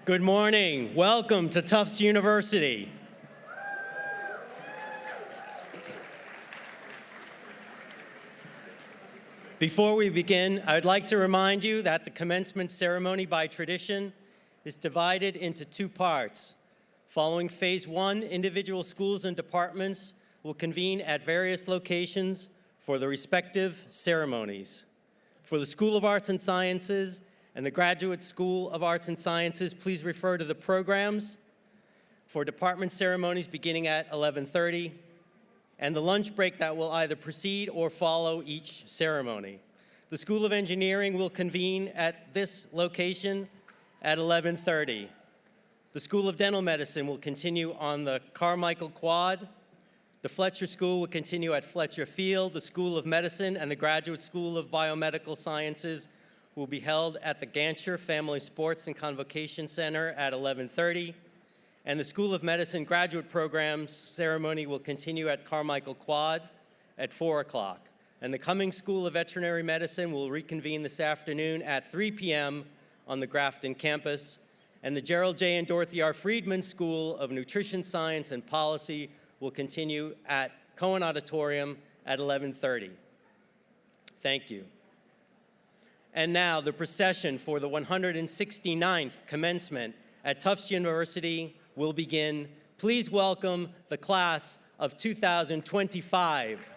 Good morning. Welcome to Tufts University. Before we begin, I would like to remind you that the commencement ceremony by tradition is divided into two parts. Following phase one, individual schools and departments will convene at various locations for the respective ceremonies. For the School of Arts and Sciences and the Graduate School of Arts and Sciences, please refer to the programs for department ceremonies beginning at 11:30 and the lunch break that will either precede or follow each ceremony. The School of Engineering will convene at this location at 11:30. The School of Dental Medicine will continue on the Carmichael Quad. The Fletcher School will continue at Fletcher Field. The School of Medicine and the Graduate School of Biomedical Sciences will be held at the Gancher Family Sports and Convocation Center at 11:30. And the School of Medicine graduate programs ceremony will continue at Carmichael Quad at 4 o'clock. And the Cummings School of Veterinary Medicine will reconvene this afternoon at 3 p.m. on the Grafton campus. And the Gerald J. and Dorothy R. Friedman School of Nutrition Science and Policy will continue at Cohen Auditorium at 11:30. Thank you. And now the procession for the 169th commencement at Tufts University will begin. Please welcome the class of 2025.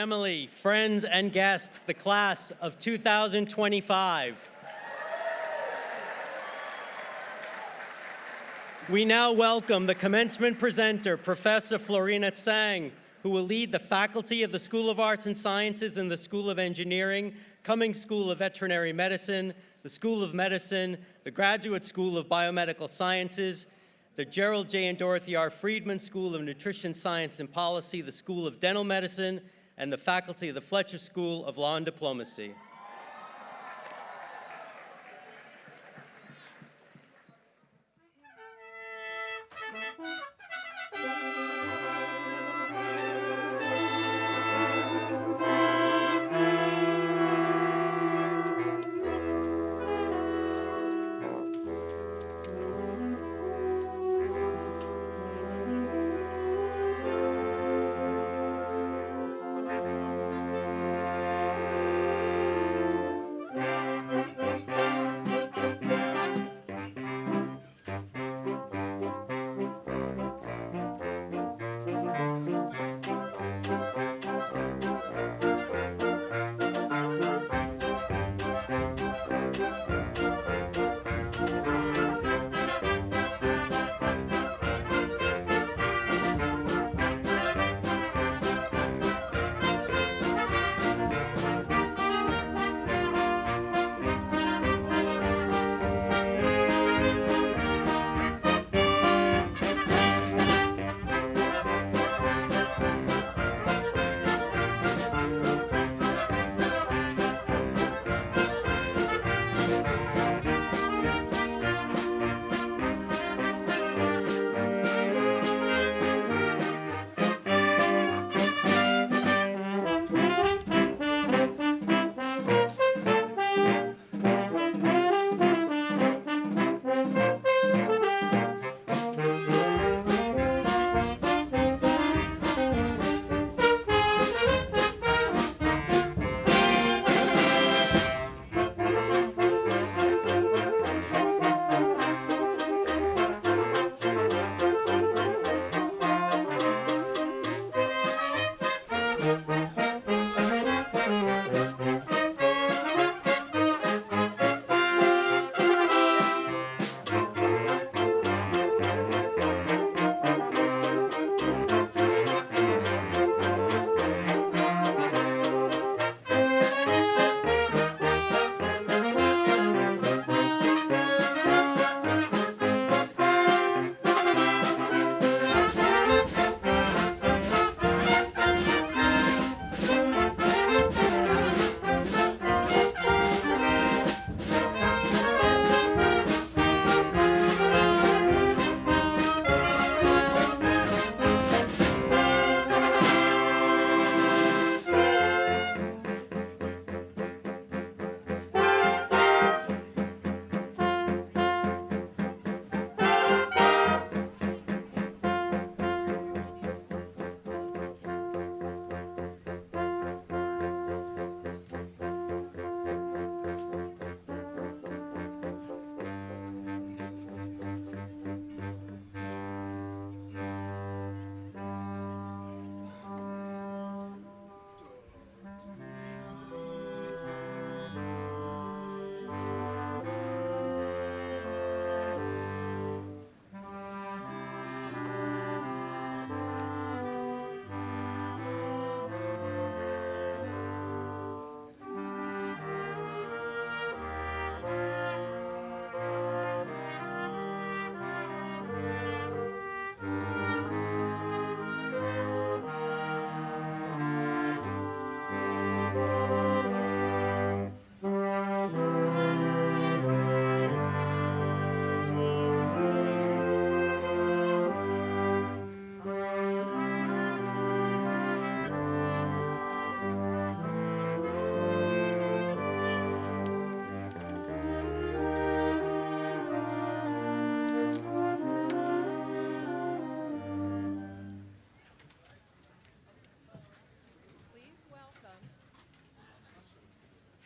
family, friends, and guests, the class of 2025. We now welcome the commencement presenter, Professor Florina Tsang, who will lead the faculty of the School of Arts and Sciences and the School of Engineering, Cummings School of Veterinary Medicine, the School of Medicine, the Graduate School of Biomedical Sciences, the Gerald J. and Dorothy R. Friedman School of Nutrition Science and Policy, the School of Dental Medicine, and the faculty of the Fletcher School of Law and Diplomacy.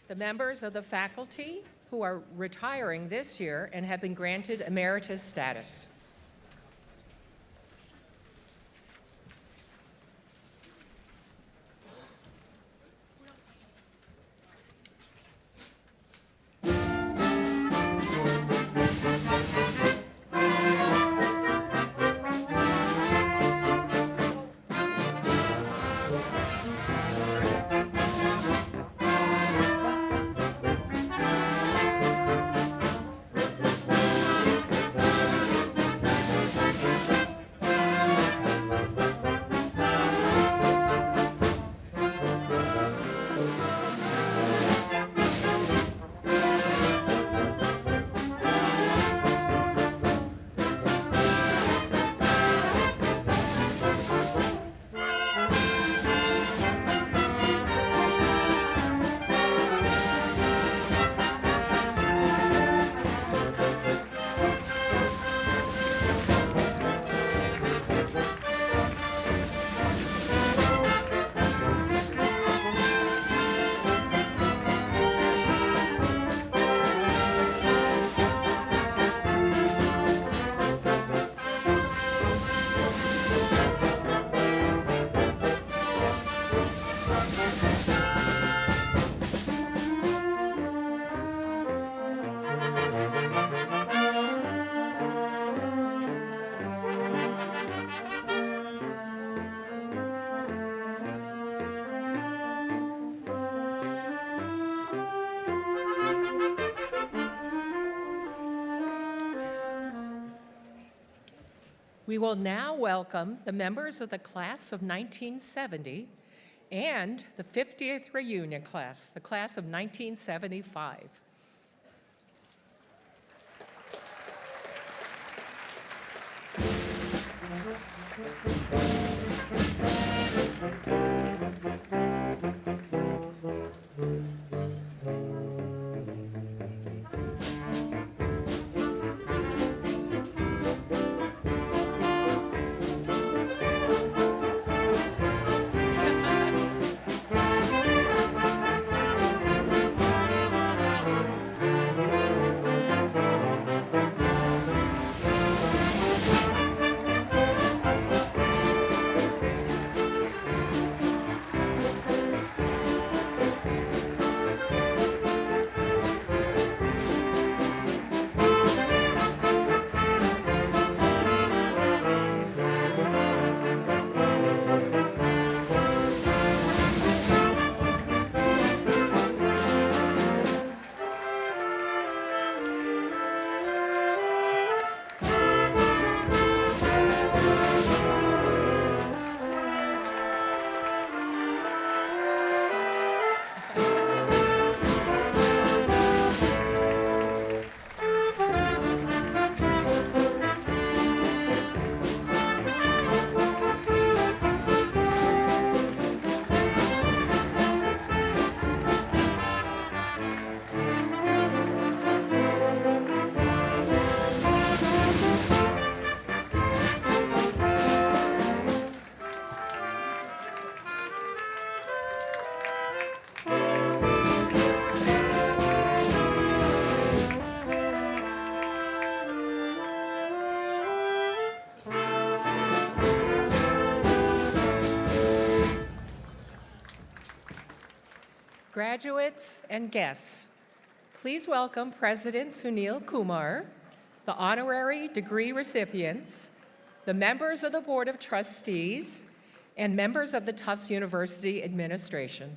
the members of the faculty who are retiring this year and have been granted emeritus status. We will now welcome the members of the class of 1970 and the 50th reunion class, the class of 1975. Graduates and guests, please welcome President Sunil Kumar, the honorary degree recipients, the members of the Board of Trustees, and members of the Tufts University administration.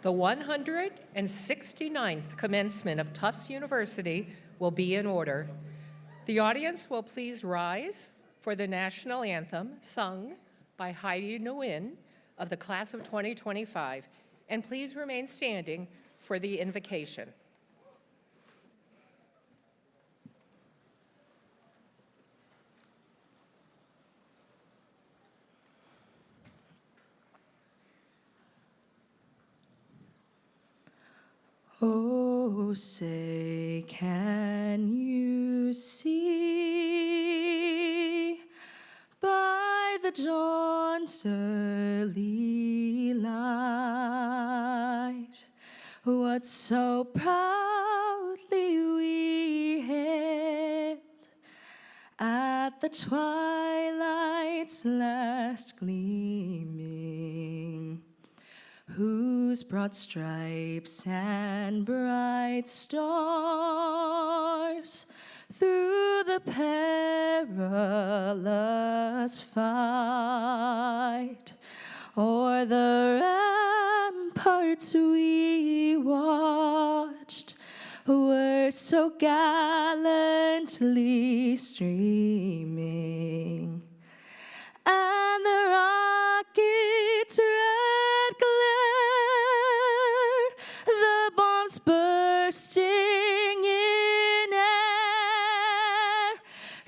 The 169th commencement of Tufts University will be in order. The audience will please rise for the national anthem sung by Heidi Nguyen of the class of 2025. And please remain standing for the invocation. Oh, say, can you see by the dawn's early light what so proudly we hailed at the twilight's last gleaming, whose broad stripes and bright stars through the perilous fight o'er the ramparts we watched were so gallantly streaming, and the rocket's red glare, the bombs bursting in air,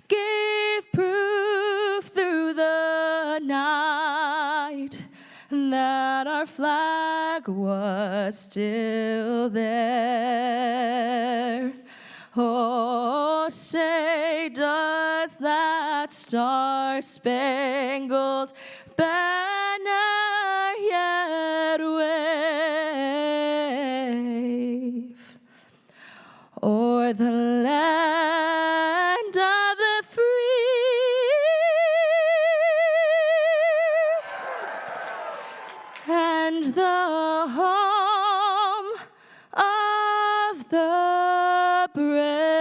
gave proof through the night that our flag was still there. Oh, say, does that star-spangled banner yet wave o'er the land of the free and the home of the brave?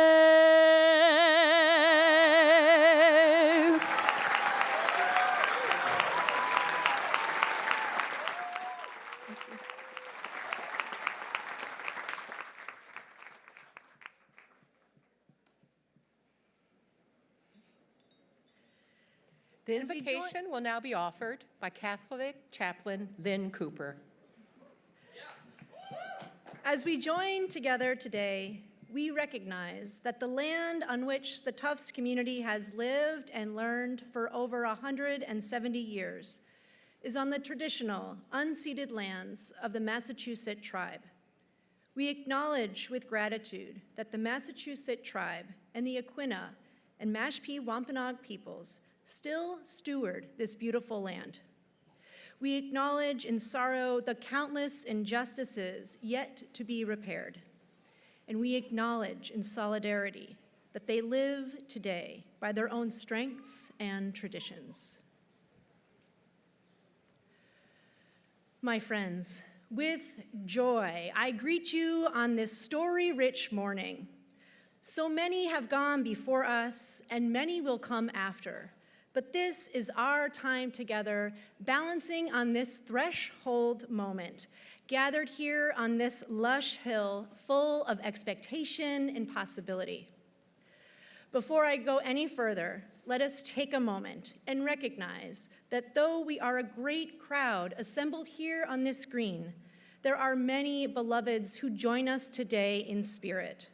The invocation will now be offered by Catholic Chaplain Lynn Cooper. As we join together today, we recognize that the land on which the Tufts community has lived and learned for over 170 years is on the traditional, unceded lands of the Massachusetts tribe. We acknowledge with gratitude that the Massachusetts tribe and the Aquinnah and Mashpee Wampanoag peoples still steward this beautiful land. We acknowledge in sorrow the countless injustices yet to be repaired. And we acknowledge in solidarity that they live today by their own strengths and traditions. My friends, with joy, I greet you on this story-rich morning. So many have gone before us, and many will come after. But this is our time together, balancing on this threshold moment, gathered here on this lush hill full of expectation and possibility. Before I go any further, let us take a moment and recognize that though we are a great crowd assembled here on this green, there are many beloveds who join us today in spirit.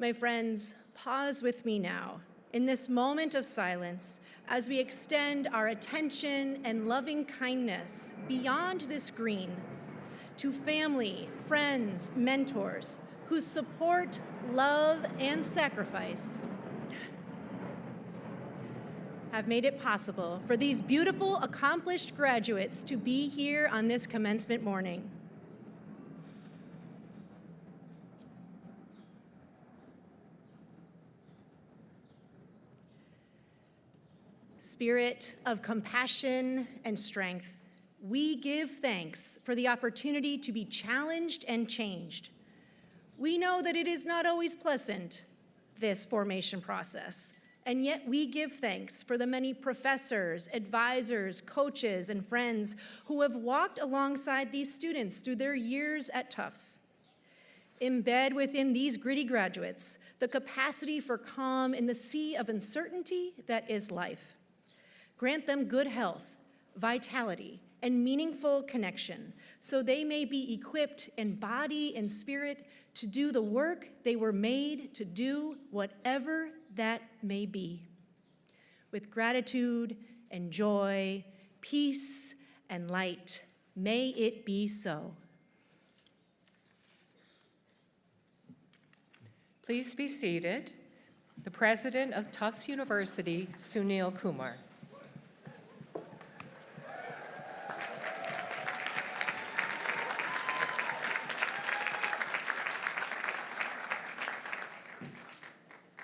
My friends, pause with me now in this moment of silence as we extend our attention and loving kindness beyond this green to family, friends, mentors whose support, love, and sacrifice have made it possible for these beautiful, accomplished graduates to be here on this commencement morning. Spirit of compassion and strength, we give thanks for the opportunity to be challenged and changed. We know that it is not always pleasant, this formation process, and yet we give thanks for the many professors, advisors, coaches, and friends who have walked alongside these students through their years at Tufts. Embed within these gritty graduates the capacity for calm in the sea of uncertainty that is life. Grant them good health, vitality, and meaningful connection, so they may be equipped in body and spirit to do the work they were made to do, whatever that may be. With gratitude and joy, peace and light, may it be so. Please be seated. The President of Tufts University, Sunil Kumar.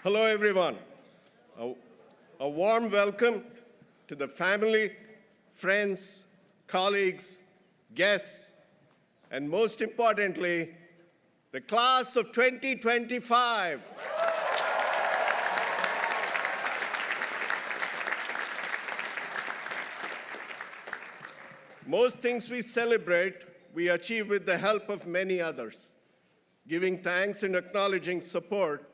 Hello, everyone. A warm welcome to the family, friends, colleagues, guests, and most importantly, the class of 2025. Most things we celebrate, we achieve with the help of many others. Giving thanks and acknowledging support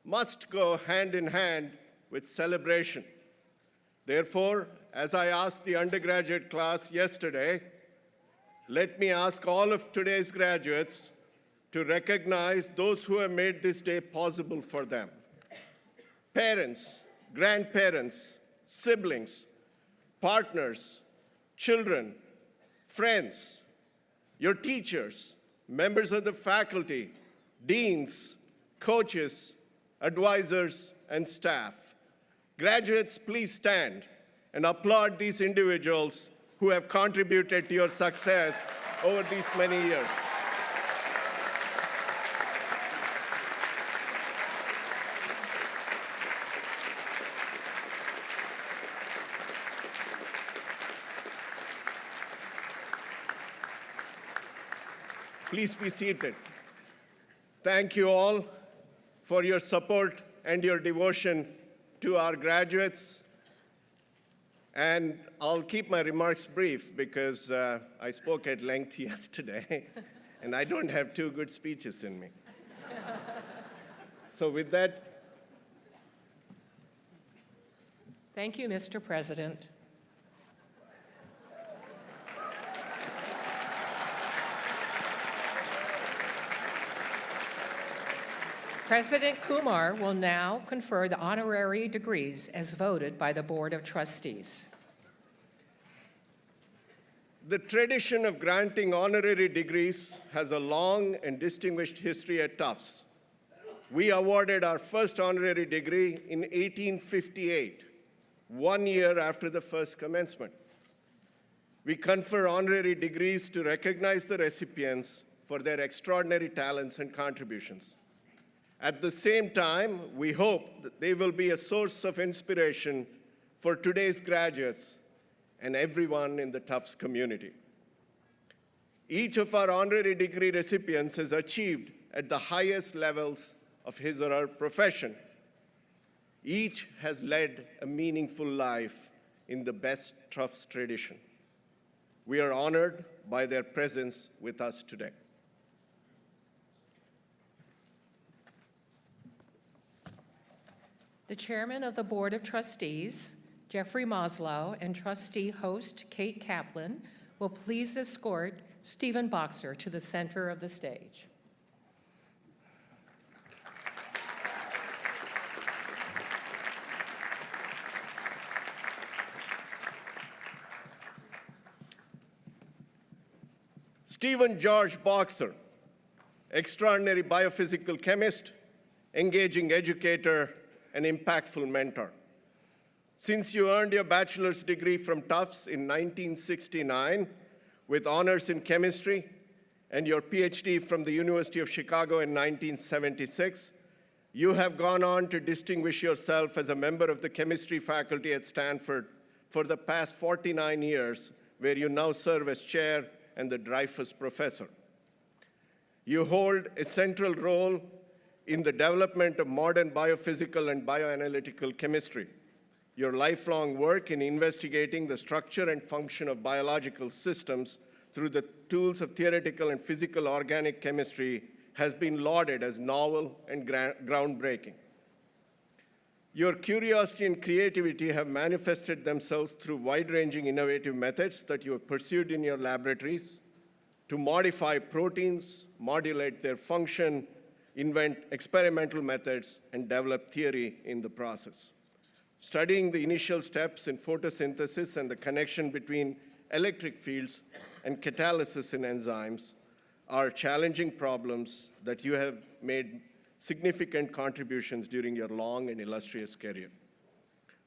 must go hand in hand with celebration. Therefore, as I asked the undergraduate class yesterday, let me ask all of today's graduates to recognize those who have made this day possible for them. Parents, grandparents, siblings, partners, children, friends, your teachers, members of the faculty, deans, coaches, advisors, and staff. Graduates, please stand and applaud these individuals who have contributed to your success over these many years. Please be seated. Thank you all for your support and your devotion to our graduates. And I'll keep my remarks brief because I spoke at length yesterday, and I don't have two good speeches in me. So with that. Thank you, Mr. President. President Kumar will now confer the honorary degrees as voted by the Board of Trustees. The tradition of granting honorary degrees has a long and distinguished history at Tufts. We awarded our first honorary degree in 1858, 1 year after the first commencement. We confer honorary degrees to recognize the recipients for their extraordinary talents and contributions. At the same time, we hope that they will be a source of inspiration for today's graduates and everyone in the Tufts community. Each of our honorary degree recipients has achieved at the highest levels of his or her profession. Each has led a meaningful life in the best Tufts tradition. We are honored by their presence with us today. The Chairman of the Board of Trustees, Jeffrey Maslow, and Trustee Host Kate Kaplan will please escort Stephen Boxer to the center of the stage. Stephen George Boxer, extraordinary biophysical chemist, engaging educator, and impactful mentor. Since you earned your bachelor's degree from Tufts in 1969 with honors in chemistry and your PhD from the University of Chicago in 1976, you have gone on to distinguish yourself as a member of the chemistry faculty at Stanford for the past 49 years, where you now serve as chair and the Dreyfus Professor. You hold a central role in the development of modern biophysical and bioanalytical chemistry. Your lifelong work in investigating the structure and function of biological systems through the tools of theoretical and physical organic chemistry has been lauded as novel and groundbreaking. Your curiosity and creativity have manifested themselves through wide-ranging innovative methods that you have pursued in your laboratories to modify proteins, modulate their function, invent experimental methods, and develop theory in the process. Studying the initial steps in photosynthesis and the connection between electric fields and catalysis in enzymes are challenging problems that you have made significant contributions during your long and illustrious career.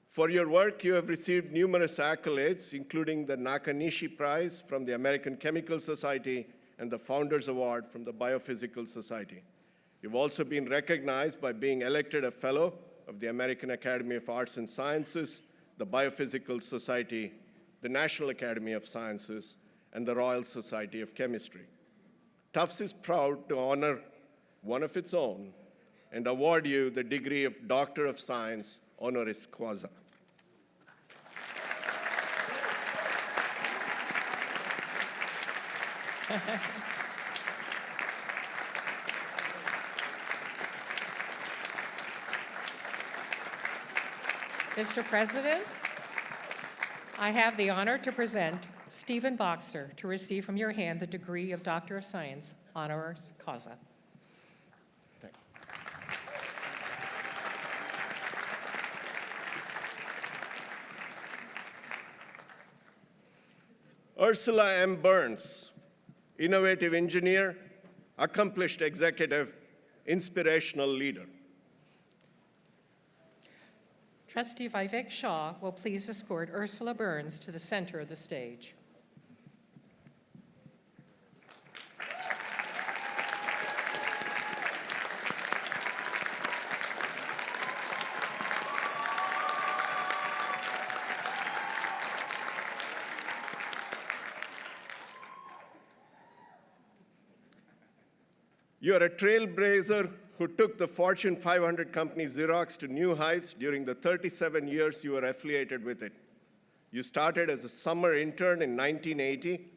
For your work, you have received numerous accolades, including the Nakanishi Prize from the American Chemical Society and the Founders Award from the Biophysical Society. You've also been recognized by being elected a Fellow of the American Academy of Arts and Sciences, the Biophysical Society, the National Academy of Sciences, and the Royal Society of Chemistry. Tufts is proud to honor one of its own and award you the degree of Doctor of Science honoris causa. Mr. President, I have the honor to present Stephen Boxer to receive from your hand the degree of Doctor of Science honoris causa. Ursula M. Burns, innovative engineer, accomplished executive, inspirational leader. Trustee Vivek Shah will please escort Ursula Burns to the center of the stage. You are a trailblazer who took the Fortune 500 company Xerox to new heights during the 37 years you were affiliated with it. You started as a summer intern in 1980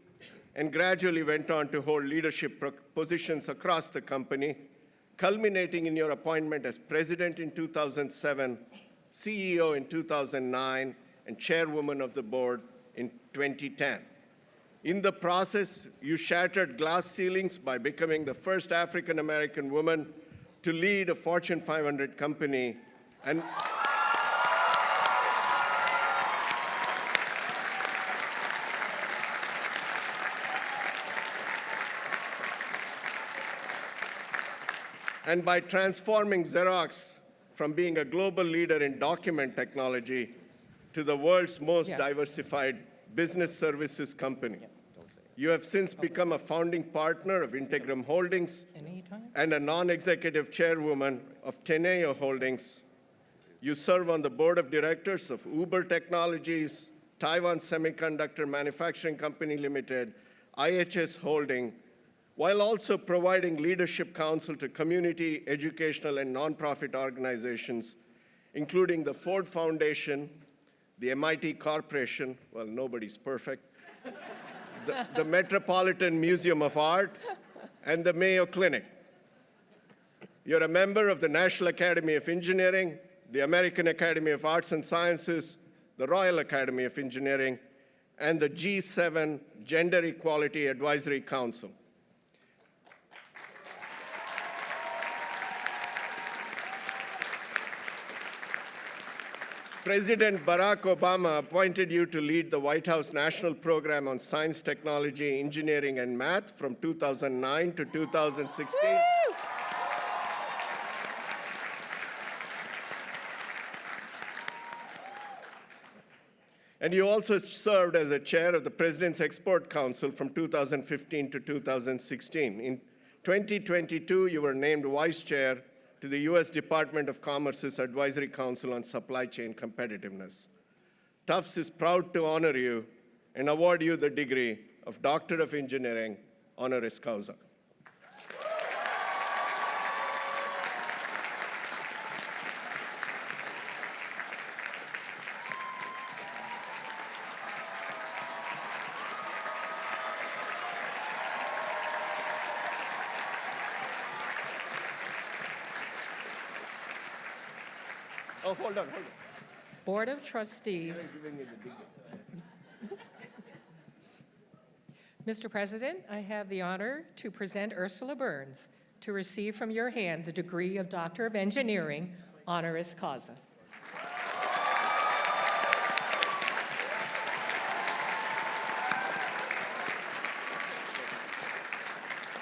and gradually went on to hold leadership positions across the company, culminating in your appointment as president in 2007, CEO in 2009, and chairwoman of the board in 2010. In the process, you shattered glass ceilings by becoming the first African-American woman to lead a Fortune 500 company and by transforming Xerox from being a global leader in document technology to the world's most diversified business services company. You have since become a founding partner of Integrum Holdings and a non-executive chairwoman of Teneo Holdings. You serve on the board of directors of Uber Technologies, Taiwan Semiconductor Manufacturing Company Limited, IHS Holding, while also providing leadership counsel to community, educational, and nonprofit organizations, including the Ford Foundation, the MIT Corporation, well, nobody's perfect, the Metropolitan Museum of Art, and the Mayo Clinic. You're a member of the National Academy of Engineering, the American Academy of Arts and Sciences, the Royal Academy of Engineering, and the G7 Gender Equality Advisory Council. President Barack Obama appointed you to lead the White House National Program on Science, Technology, Engineering, and Math from 2009 to 2016. Woo! And you also served as a chair of the President's Export Council from 2015 to 2016. In 2022, you were named vice chair to the U.S. Department of Commerce's Advisory Council on Supply Chain Competitiveness. Tufts is proud to honor you and award you the degree of Doctor of Engineering honoris causa. Oh, hold on. Board of Trustees. Mr. President, I have the honor to present Ursula Burns to receive from your hand the degree of Doctor of Engineering, honoris causa.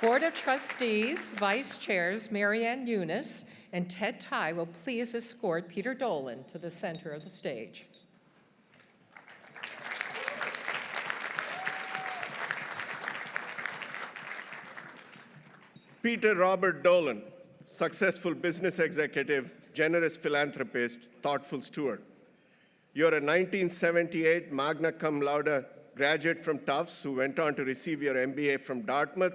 Board of Trustees, Vice Chairs Marianne Eunice and Ted Ty will please escort Peter Dolan to the center of the stage. Peter Robert Dolan, successful business executive, generous philanthropist, thoughtful steward. You're a 1978 magna cum laude graduate from Tufts who went on to receive your MBA from Dartmouth.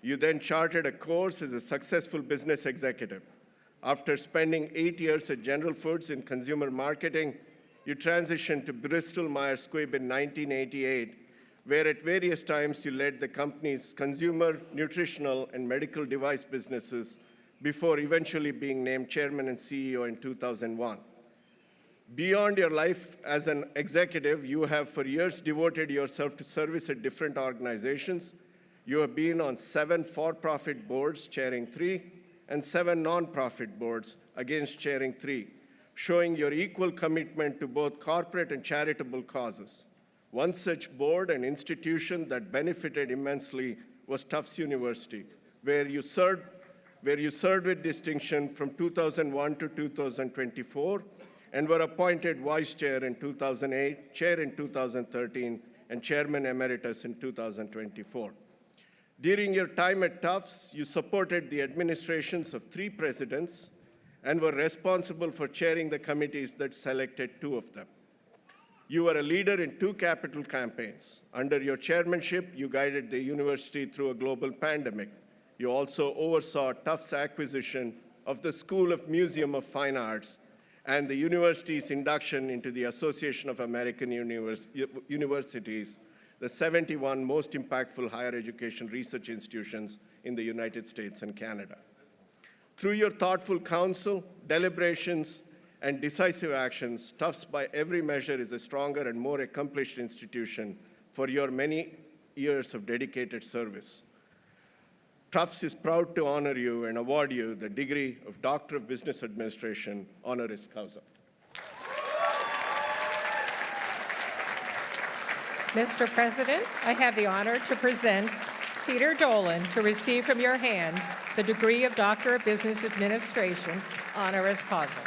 You then charted a course as a successful business executive. After spending 8 years at General Foods in consumer marketing, you transitioned to Bristol Myers Squibb in 1988, where at various times you led the company's consumer, nutritional, and medical device businesses before eventually being named chairman and CEO in 2001. Beyond your life as an executive, you have for years devoted yourself to service at different organizations. You have been on 7 for-profit boards, chairing 3, and 7 non-profit boards, against chairing 3, showing your equal commitment to both corporate and charitable causes. One such board and institution that benefited immensely was Tufts University, where you served with distinction from 2001 to 2024, and were appointed vice chair in 2008, chair in 2013, and chairman emeritus in 2024. During your time at Tufts, you supported the administrations of 3 presidents and were responsible for chairing the committees that selected 2 of them. You were a leader in 2 capital campaigns. Under your chairmanship, you guided the university through a global pandemic. You also oversaw Tufts' acquisition of the School of Museum of Fine Arts and the university's induction into the Association of American Universities, the 71 most impactful higher education research institutions in the United States and Canada. Through your thoughtful counsel, deliberations, and decisive actions, Tufts by every measure is a stronger and more accomplished institution for your many years of dedicated service. Tufts is proud to honor you and award you the degree of Doctor of Business Administration, honoris causa. Mr. President, I have the honor to present Peter Dolan to receive from your hand the degree of Doctor of Business Administration, honoris causa.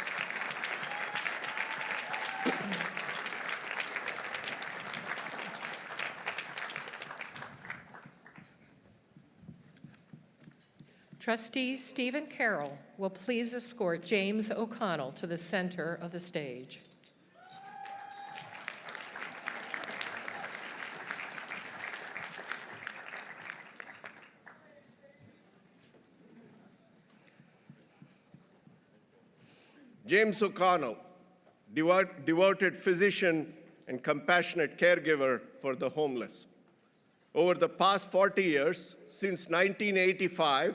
Trustee Stephen Carroll will please escort James O'Connell to the center of the stage. James O'Connell, devoted physician and compassionate caregiver for the homeless. Over the past 40 years, since 1985,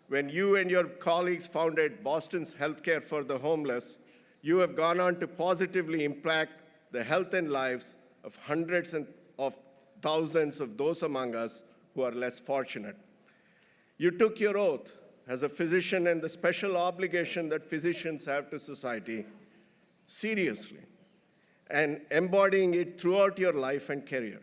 when you and your colleagues founded Boston's Healthcare for the Homeless, you have gone on to positively impact the health and lives of hundreds of thousands of those among us who are less fortunate. You took your oath as a physician and the special obligation that physicians have to society seriously, and embodying it throughout your life and career.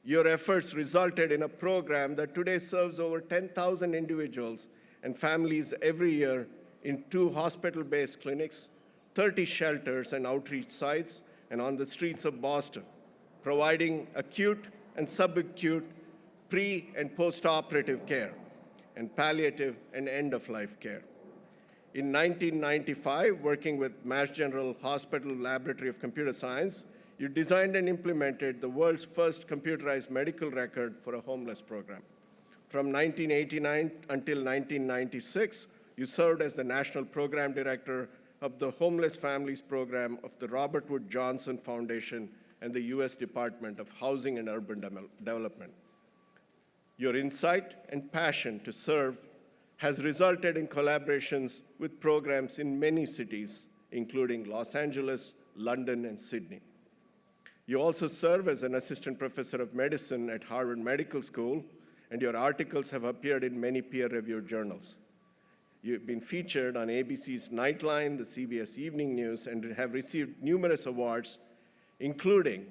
Your efforts resulted in a program that today serves over 10,000 individuals and families every year in 2 hospital-based clinics, 30 shelters and outreach sites, and on the streets of Boston, providing acute and subacute pre- and post-operative care, and palliative and end-of-life care. In 1995, working with Mass General Hospital Laboratory of Computer Science, you designed and implemented the world's first computerized medical record for a homeless program. From 1989 until 1996, you served as the National Program Director of the Homeless Families Program of the Robert Wood Johnson Foundation and the U.S. Department of Housing and Urban Development. Your insight and passion to serve has resulted in collaborations with programs in many cities including Los Angeles, London, and Sydney. You also serve as an assistant professor of medicine at Harvard Medical School, and your articles have appeared in many peer-reviewed journals. You've been featured on ABC's Nightline, the CBS Evening News, and have received numerous awards, including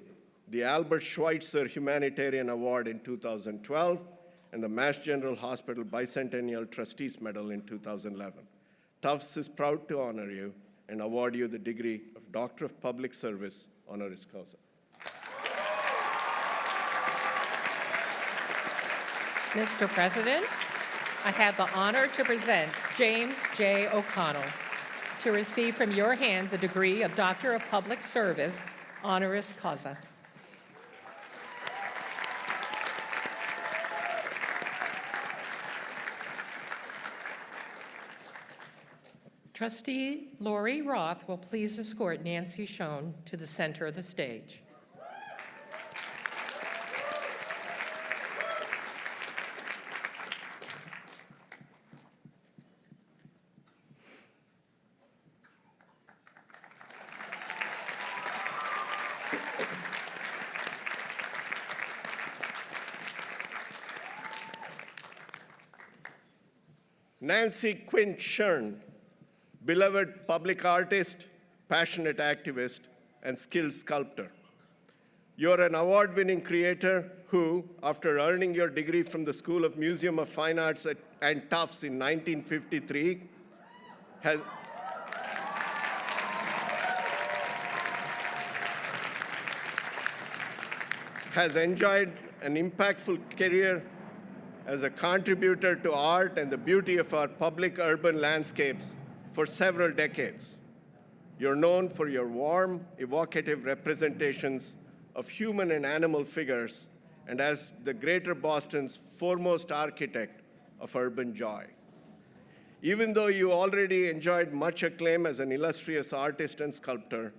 the Albert Schweitzer Humanitarian Award in 2012 and the Mass General Hospital Bicentennial Trustees Medal in 2011. Tufts is proud to honor you and award you the degree of Doctor of Public Service honoris causa. Mr. President, I have the honor to present James J. O'Connell to receive from your hand the degree of Doctor of Public Service honoris causa. Trustee Lori Roth will please escort Nancy Schoen to the center of the stage. Nancy Quinn Schoen, beloved public artist, passionate activist, and skilled sculptor. You're an award-winning creator who, after earning your degree from the School of Museum of Fine Arts and Tufts in 1953, has enjoyed an impactful career as a contributor to art and the beauty of our public urban landscapes for several decades. You're known for your warm, evocative representations of human and animal figures and as the Greater Boston's foremost architect of urban joy. Even though you already enjoyed much acclaim as an illustrious artist and sculptor,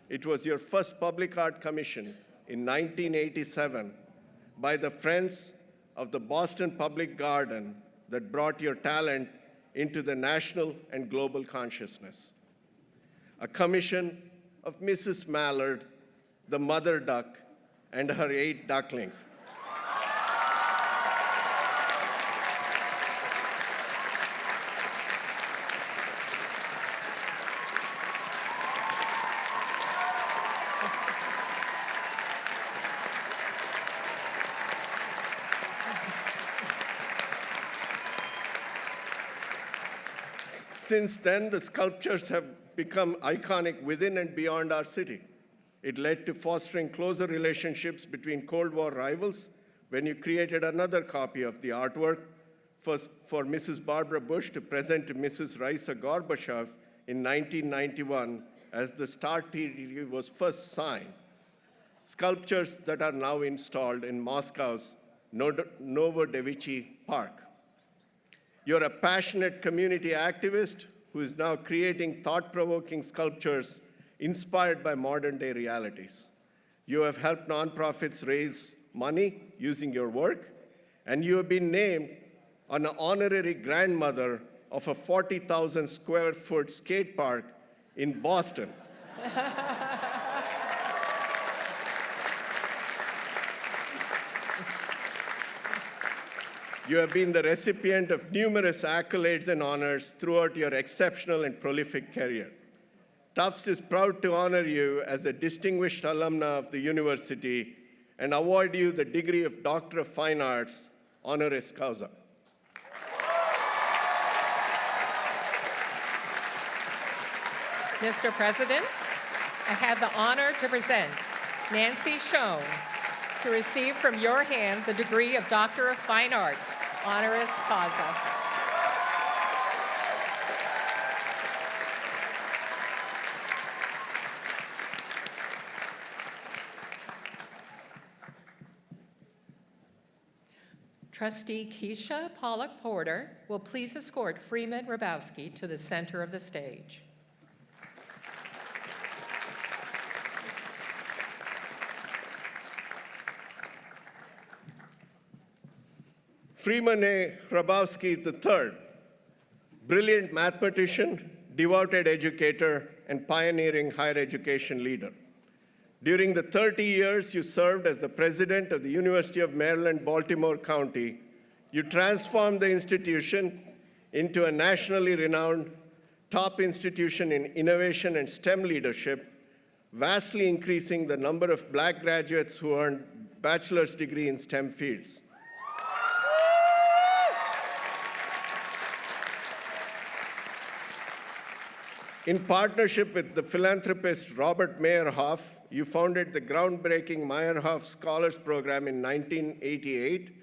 it was your first public art commission in 1987 by the Friends of the Boston Public Garden that brought your talent into the national and global consciousness. A commission of Mrs. Mallard, the mother duck, and her 8 ducklings. Since then, the sculptures have become iconic within and beyond our city. It led to fostering closer relationships between Cold War rivals when you created another copy of the artwork for Mrs. Barbara Bush to present to Mrs. Raisa Gorbachev in 1991 as the START treaty was first signed. Sculptures that are now installed in Moscow's Novodevichy Park. You're a passionate community activist who is now creating thought-provoking sculptures inspired by modern-day realities. You have helped nonprofits raise money using your work, and you have been named an honorary grandmother of a 40,000 square foot skate park in Boston. You have been the recipient of numerous accolades and honors throughout your exceptional and prolific career. Tufts is proud to honor you as a distinguished alumna of the university and award you the degree of Doctor of Fine Arts honoris causa. Mr. President, I have the honor to present Nancy Schoen to receive from your hand the degree of Doctor of Fine Arts honoris causa. Trustee Keisha Pollock Porter will please escort Freeman Rabowski to the center of the stage. Freeman A. Rabowski III, brilliant mathematician, devoted educator, and pioneering higher education leader. During the 30 years you served as the president of the University of Maryland, Baltimore County, you transformed the institution into a nationally renowned top institution in innovation and STEM leadership, vastly increasing the number of Black graduates who earned bachelor's degree in STEM fields. In partnership with the philanthropist Robert Meyerhoff, you founded the groundbreaking Meyerhoff Scholars Program in 1988,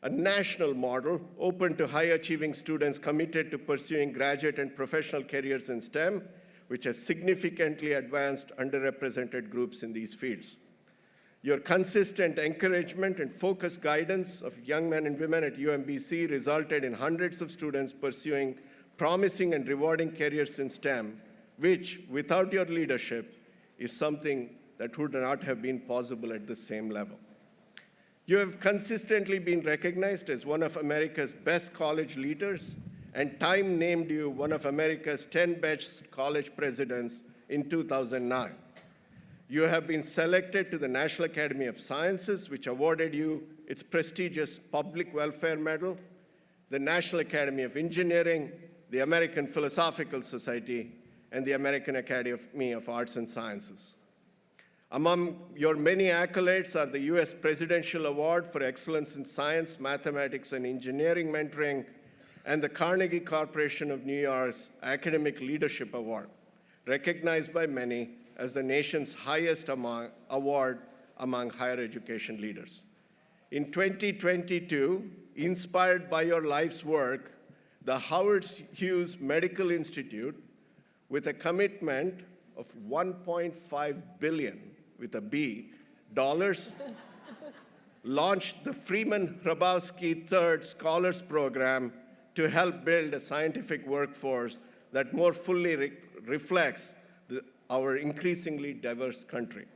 a national model open to high-achieving students committed to pursuing graduate and professional careers in STEM, which has significantly advanced underrepresented groups in these fields. Your consistent encouragement and focused guidance of young men and women at UMBC resulted in hundreds of students pursuing promising and rewarding careers in STEM, which, without your leadership, is something that would not have been possible at the same level. You have consistently been recognized as one of America's best college leaders, and Time named you one of America's 10 best college presidents in 2009. You have been selected to the National Academy of Sciences, which awarded you its prestigious Public Welfare Medal, the National Academy of Engineering, the American Philosophical Society, and the American Academy of Arts and Sciences. Among your many accolades are the U.S. Presidential Award for Excellence in Science, Mathematics, and Engineering Mentoring, and the Carnegie Corporation of New York's Academic Leadership Award, recognized by many as the nation's highest award among higher education leaders. In 2022, inspired by your life's work, the Howard Hughes Medical Institute, with a commitment of $1.5 billion, with a B, dollars, launched the Freeman Hrabowski III Scholars Program to help build a scientific workforce that more fully reflects our increasingly diverse country.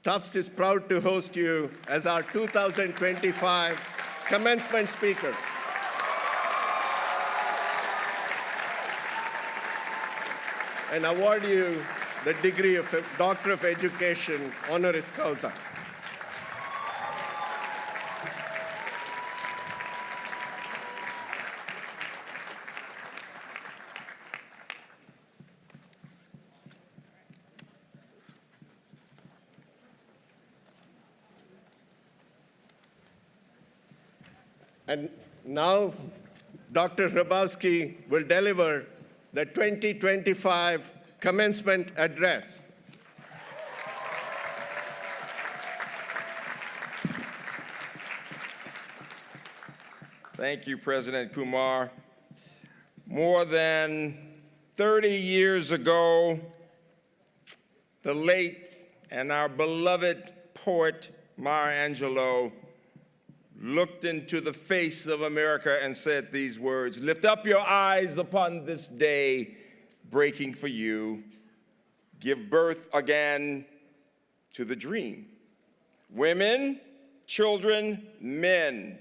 Tufts is proud to host you as our 2025 commencement speaker. And award you the degree of Doctor of Education, honoris causa. And now, Dr. Hrabowski will deliver the 2025 commencement address. Thank you, President Kumar. More than 30 years ago, the late and our beloved poet Maya Angelou looked into the face of America and said these words, "Lift up your eyes upon this day breaking for you. Give birth again to the dream. Women, children, men,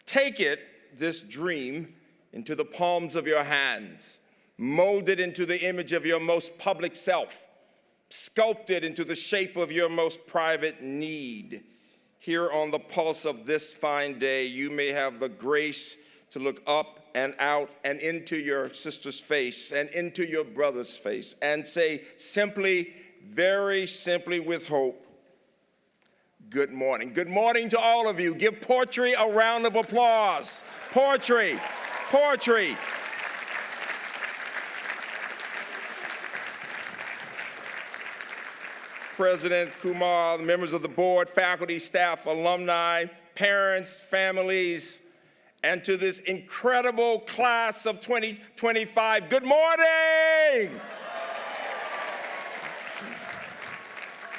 take it, this dream, into the palms of your hands. Mold it into the image of your most public self. Sculpt it into the shape of your most private need. Here on the pulse of this fine day, you may have the grace to look up and out and into your sister's face and into your brother's face and say simply, very simply with hope, good morning. Good morning to all of you. Give poetry a round of applause. Poetry, poetry. President Kumar, the members of the board, faculty, staff, alumni, parents, families, and to this incredible class of 2025, good morning!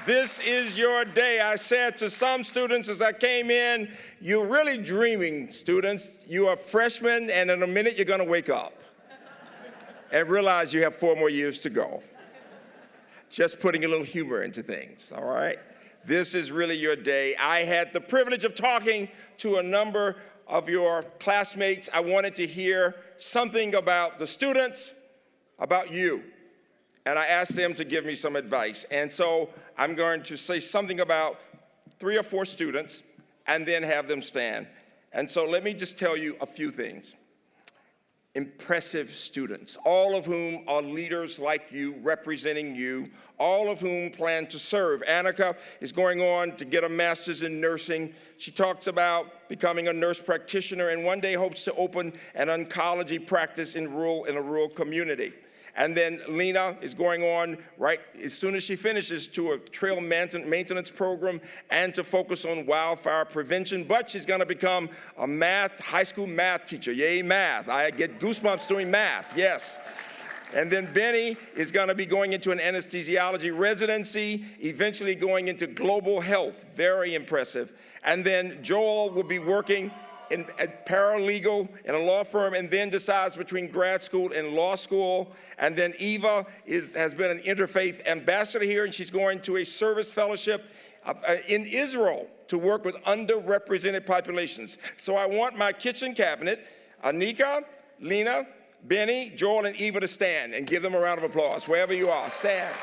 This is your day. I said to some students as I came in, you're really dreaming, students. You are freshmen, and in a minute you're gonna wake up and realize you have 4 more years to go. Just putting a little humor into things, all right? This is really your day. I had the privilege of talking to a number of your classmates. I wanted to hear something about the students, about you. And I asked them to give me some advice. And so I'm going to say something about 3 or 4 students and then have them stand. And so let me just tell you a few things. Impressive students, all of whom are leaders like you, representing you, all of whom plan to serve. Annika is going on to get a master's in nursing. She talks about becoming a nurse practitioner and one day hopes to open an oncology practice in a rural community. And then Lena is going on right as soon as she finishes to a trail maintenance program and to focus on wildfire prevention. But she's going to become a high school math teacher. Yay, math. I get goosebumps doing math, yes. And then Benny is going to be going into an anesthesiology residency, eventually going into global health. Very impressive. And then Joel will be working at paralegal in a law firm and then decides between grad school and law school. And then Eva has been an interfaith ambassador here, and she's going to a service fellowship in Israel to work with underrepresented populations. So I want my kitchen cabinet, Anika, Lena, Benny, Joel, and Eva to stand and give them a round of applause, wherever you are. Stand.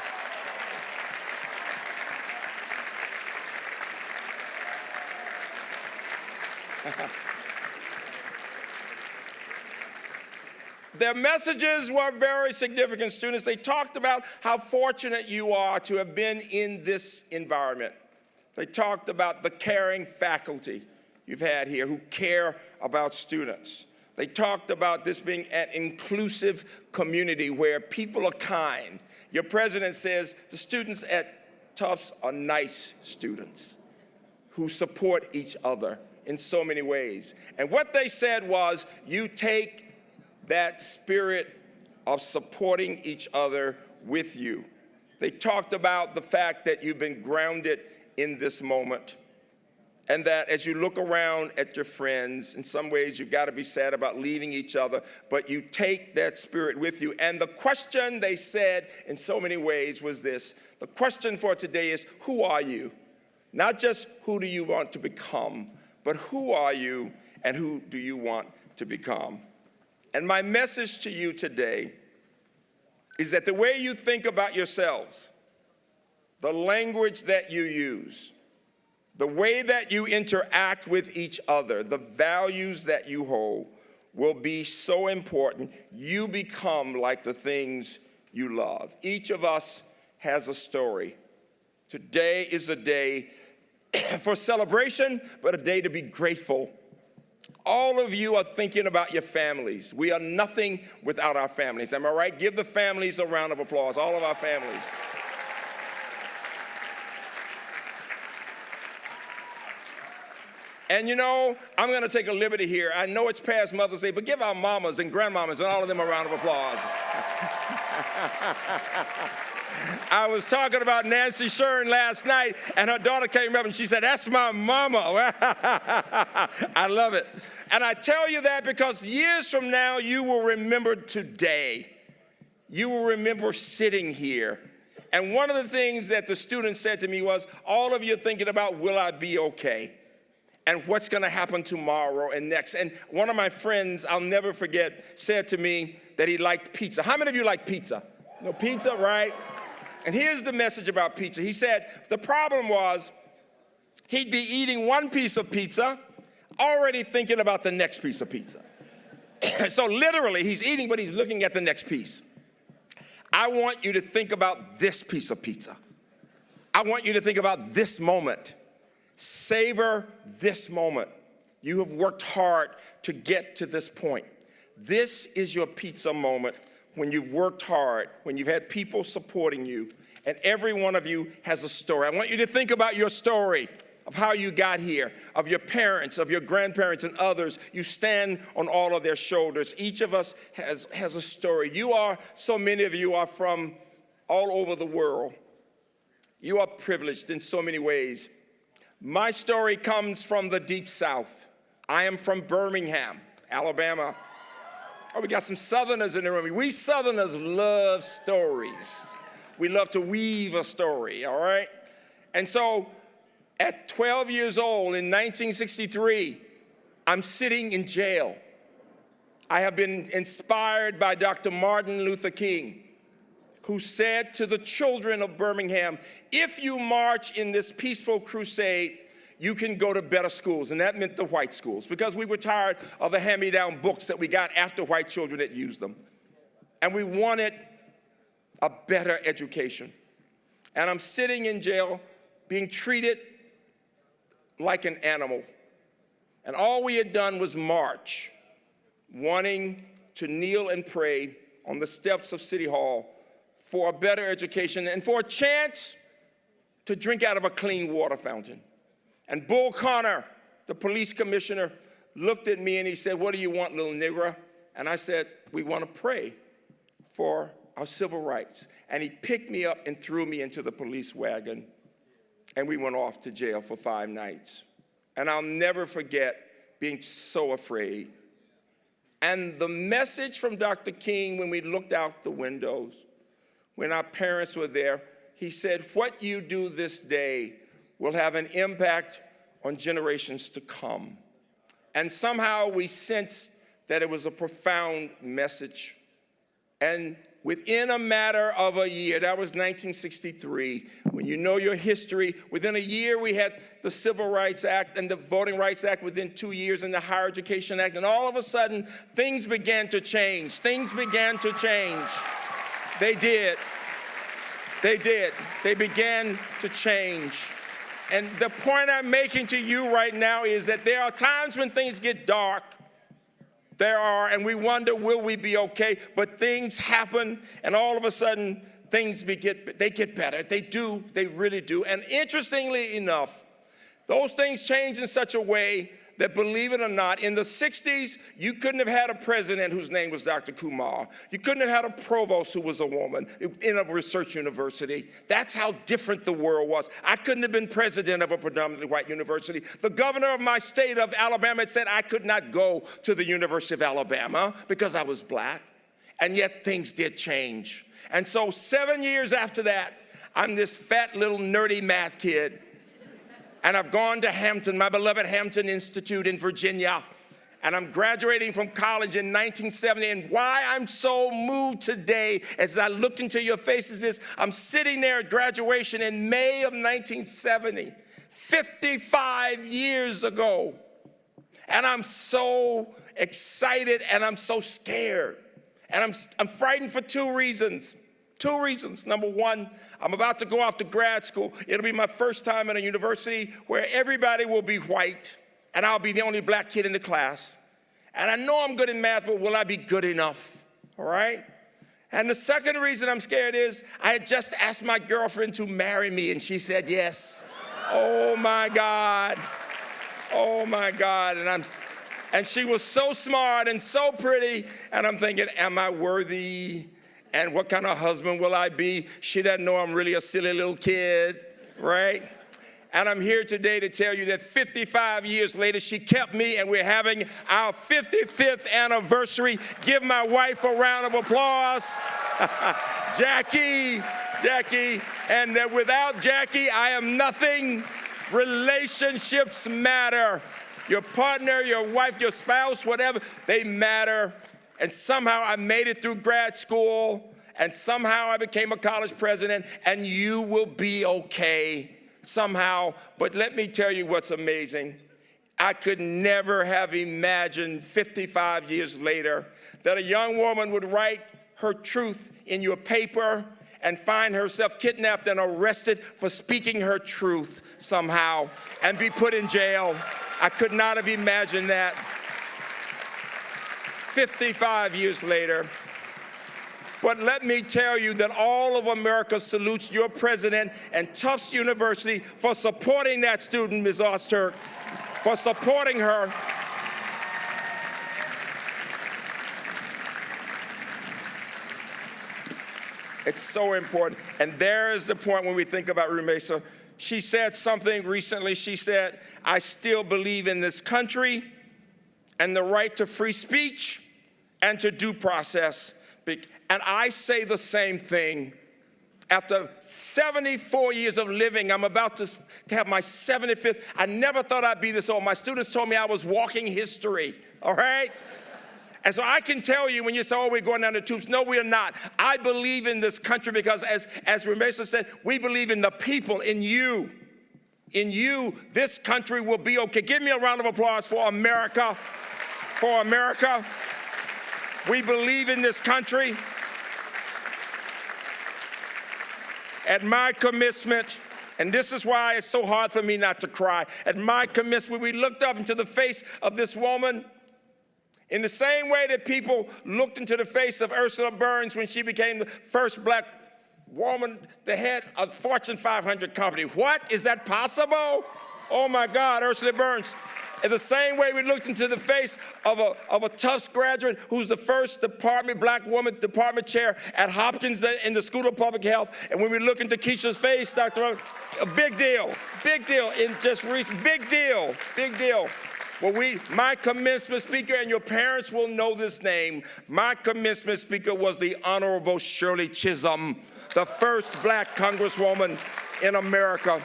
Their messages were very significant, students. They talked about how fortunate you are to have been in this environment. They talked about the caring faculty you've had here who care about students. They talked about this being an inclusive community where people are kind. Your president says the students at Tufts are nice students who support each other in so many ways. And what they said was, you take that spirit of supporting each other with you. They talked about the fact that you've been grounded in this moment, and that as you look around at your friends, in some ways you've got to be sad about leaving each other, but you take that spirit with you. And the question they said in so many ways was this: the question for today is, who are you? Not just who do you want to become, but who are you and who do you want to become? And my message to you today is that the way you think about yourselves, the language that you use, the way that you interact with each other, the values that you hold will be so important. You become like the things you love. Each of us has a story. Today is a day for celebration, but a day to be grateful. All of you are thinking about your families. We are nothing without our families. Am I right? Give the families a round of applause, all of our families. And you know, I'm going to take a liberty here. I know it's past Mother's Day, but give our mamas and grandmamas and all of them a round of applause. I was talking about Nancy Shern last night, and her daughter came up and she said, "That's my mama." I love it. And I tell you that because years from now, you will remember today. You will remember sitting here. And one of the things that the students said to me was, all of you are thinking about, will I be okay? And what's going to happen tomorrow and next? And one of my friends, I'll never forget, said to me that he liked pizza. How many of you like pizza? You know, pizza, right? And here's the message about pizza. He said the problem was he'd be eating one piece of pizza, already thinking about the next piece of pizza. So literally, he's eating, but he's looking at the next piece. I want you to think about this piece of pizza. I want you to think about this moment. Savor this moment. You have worked hard to get to this point. This is your pizza moment when you've worked hard, when you've had people supporting you, and every one of you has a story. I want you to think about your story of how you got here, of your parents, of your grandparents, and others. You stand on all of their shoulders. Each of us has a story. So many of you are from all over the world. You are privileged in so many ways. My story comes from the Deep South. I am from Birmingham, Alabama. Oh, we got some Southerners in the room. We Southerners love stories. We love to weave a story, all right? And so at 12 years old in 1963, I'm sitting in jail. I have been inspired by Dr. Martin Luther King, who said to the children of Birmingham, if you march in this peaceful crusade, you can go to better schools. And that meant the white schools, because we were tired of the hand-me-down books that we got after white children had used them. And we wanted a better education. And I'm sitting in jail being treated like an animal. And all we had done was march, wanting to kneel and pray on the steps of City Hall for a better education and for a chance to drink out of a clean water fountain. And Bull Connor, the police commissioner, looked at me and he said, what do you want, little nigger? And I said, we want to pray for our civil rights. And he picked me up and threw me into the police wagon, and we went off to jail for 5 nights. And I'll never forget being so afraid. And the message from Dr. King when we looked out the windows, when our parents were there, he said, what you do this day will have an impact on generations to come. And somehow we sensed that it was a profound message. And within a matter of a year, that was 1963, when you know your history, within a year we had the Civil Rights Act and the Voting Rights Act within 2 years and the Higher Education Act, and all of a sudden, things began to change. Things began to change. They did. They did. They began to change. And the point I'm making to you right now is that there are times when things get dark. There are, and we wonder, will we be okay? But things happen, and all of a sudden, things get better. They do, they really do. And interestingly enough, those things change in such a way that, believe it or not, in the 60s, you couldn't have had a president whose name was Dr. Kumar. You couldn't have had a provost who was a woman in a research university. That's how different the world was. I couldn't have been president of a predominantly white university. The governor of my state of Alabama had said I could not go to the University of Alabama because I was black. And yet things did change. And so 7 years after that, I'm this fat little nerdy math kid. And I've gone to Hampton, my beloved Hampton Institute in Virginia. And I'm graduating from college in 1970. And why I'm so moved today as I look into your faces is I'm sitting there at graduation in May of 1970, 55 years ago. And I'm so excited and I'm so scared. And I'm frightened for 2 reasons. 2 reasons. Number one, I'm about to go off to grad school. It'll be my first time at a university where everybody will be white, and I'll be the only black kid in the class. And I know I'm good in math, but will I be good enough? All right? And the second reason I'm scared is I had just asked my girlfriend to marry me, and she said yes. Oh, my God. Oh, my God. And she was so smart and so pretty, and I'm thinking, am I worthy? And what kind of husband will I be? She doesn't know I'm really a silly little kid, right? And I'm here today to tell you that 55 years later, she kept me, and we're having our 55th anniversary. Give my wife a round of applause. Jackie. And without Jackie, I am nothing. Relationships matter. Your partner, your wife, your spouse, whatever, they matter. And somehow I made it through grad school, and somehow I became a college president, and you will be okay somehow. But let me tell you what's amazing. I could never have imagined 55 years later that a young woman would write her truth in your paper and find herself kidnapped and arrested for speaking her truth somehow and be put in jail. I could not have imagined that. 55 years later. But let me tell you that all of America salutes your president and Tufts University for supporting that student, Ms. Ozturk, for supporting her. It's so important. And there is the point when we think about Rumeysa. She said something recently. She said, I still believe in this country and the right to free speech and to due process. And I say the same thing. After 74 years of living, I'm about to have my 75th. I never thought I'd be this old. My students told me I was walking history, all right? And so I can tell you when you say, oh, we're going down the tubes. No, we are not. I believe in this country because as Ramesa said, we believe in the people, in you. In you, this country will be okay. Give me a round of applause for America. For America. We believe in this country. At my commencement, and this is why it's so hard for me not to cry. At my commencement, we looked up into the face of this woman in the same way that people looked into the face of Ursula Burns when she became the first black woman, the head of Fortune 500 company. What? Is that possible? Oh my God, Ursula Burns. In the same way we looked into the face of a Tufts graduate who's the first black woman department chair at Hopkins in the School of Public Health. And when we look into Keisha's face, Dr. A big deal, in just recent, big deal. Well, my commencement speaker, and your parents will know this name, my commencement speaker was the Honorable Shirley Chisholm, the first black congresswoman in America.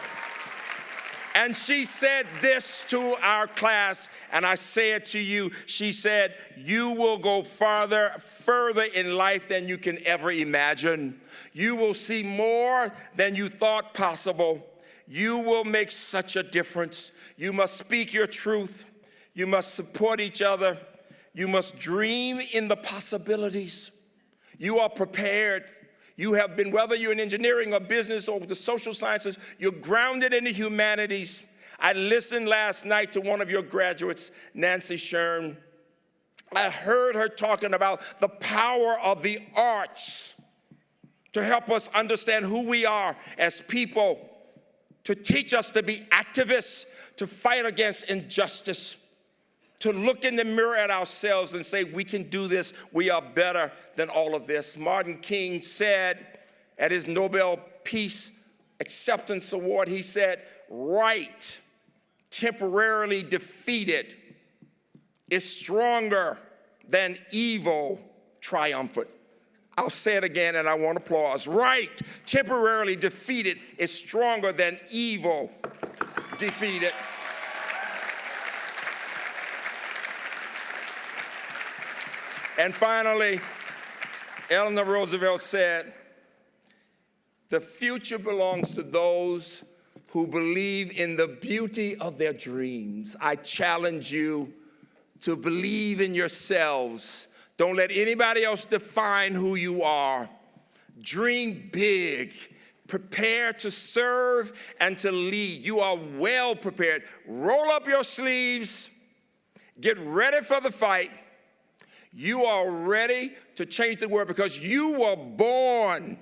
And she said this to our class, and I say it to you. She said, you will go further in life than you can ever imagine. You will see more than you thought possible. You will make such a difference. You must speak your truth. You must support each other. You must dream in the possibilities. You are prepared. You have been, whether you're in engineering or business or the social sciences, you're grounded in the humanities. I listened last night to one of your graduates, Nancy Shern. I heard her talking about the power of the arts to help us understand who we are as people, to teach us to be activists, to fight against injustice, to look in the mirror at ourselves and say, we can do this, we are better than all of this. Martin King said at his Nobel Peace Acceptance Award, he said, right, temporarily defeated, is stronger than evil triumphant. I'll say it again and I want applause. Right, temporarily defeated is stronger than evil defeated. And finally, Eleanor Roosevelt said, the future belongs to those who believe in the beauty of their dreams. I challenge you to believe in yourselves. Don't let anybody else define who you are. Dream big. Prepare to serve and to lead. You are well prepared. Roll up your sleeves. Get ready for the fight. You are ready to change the world because you were born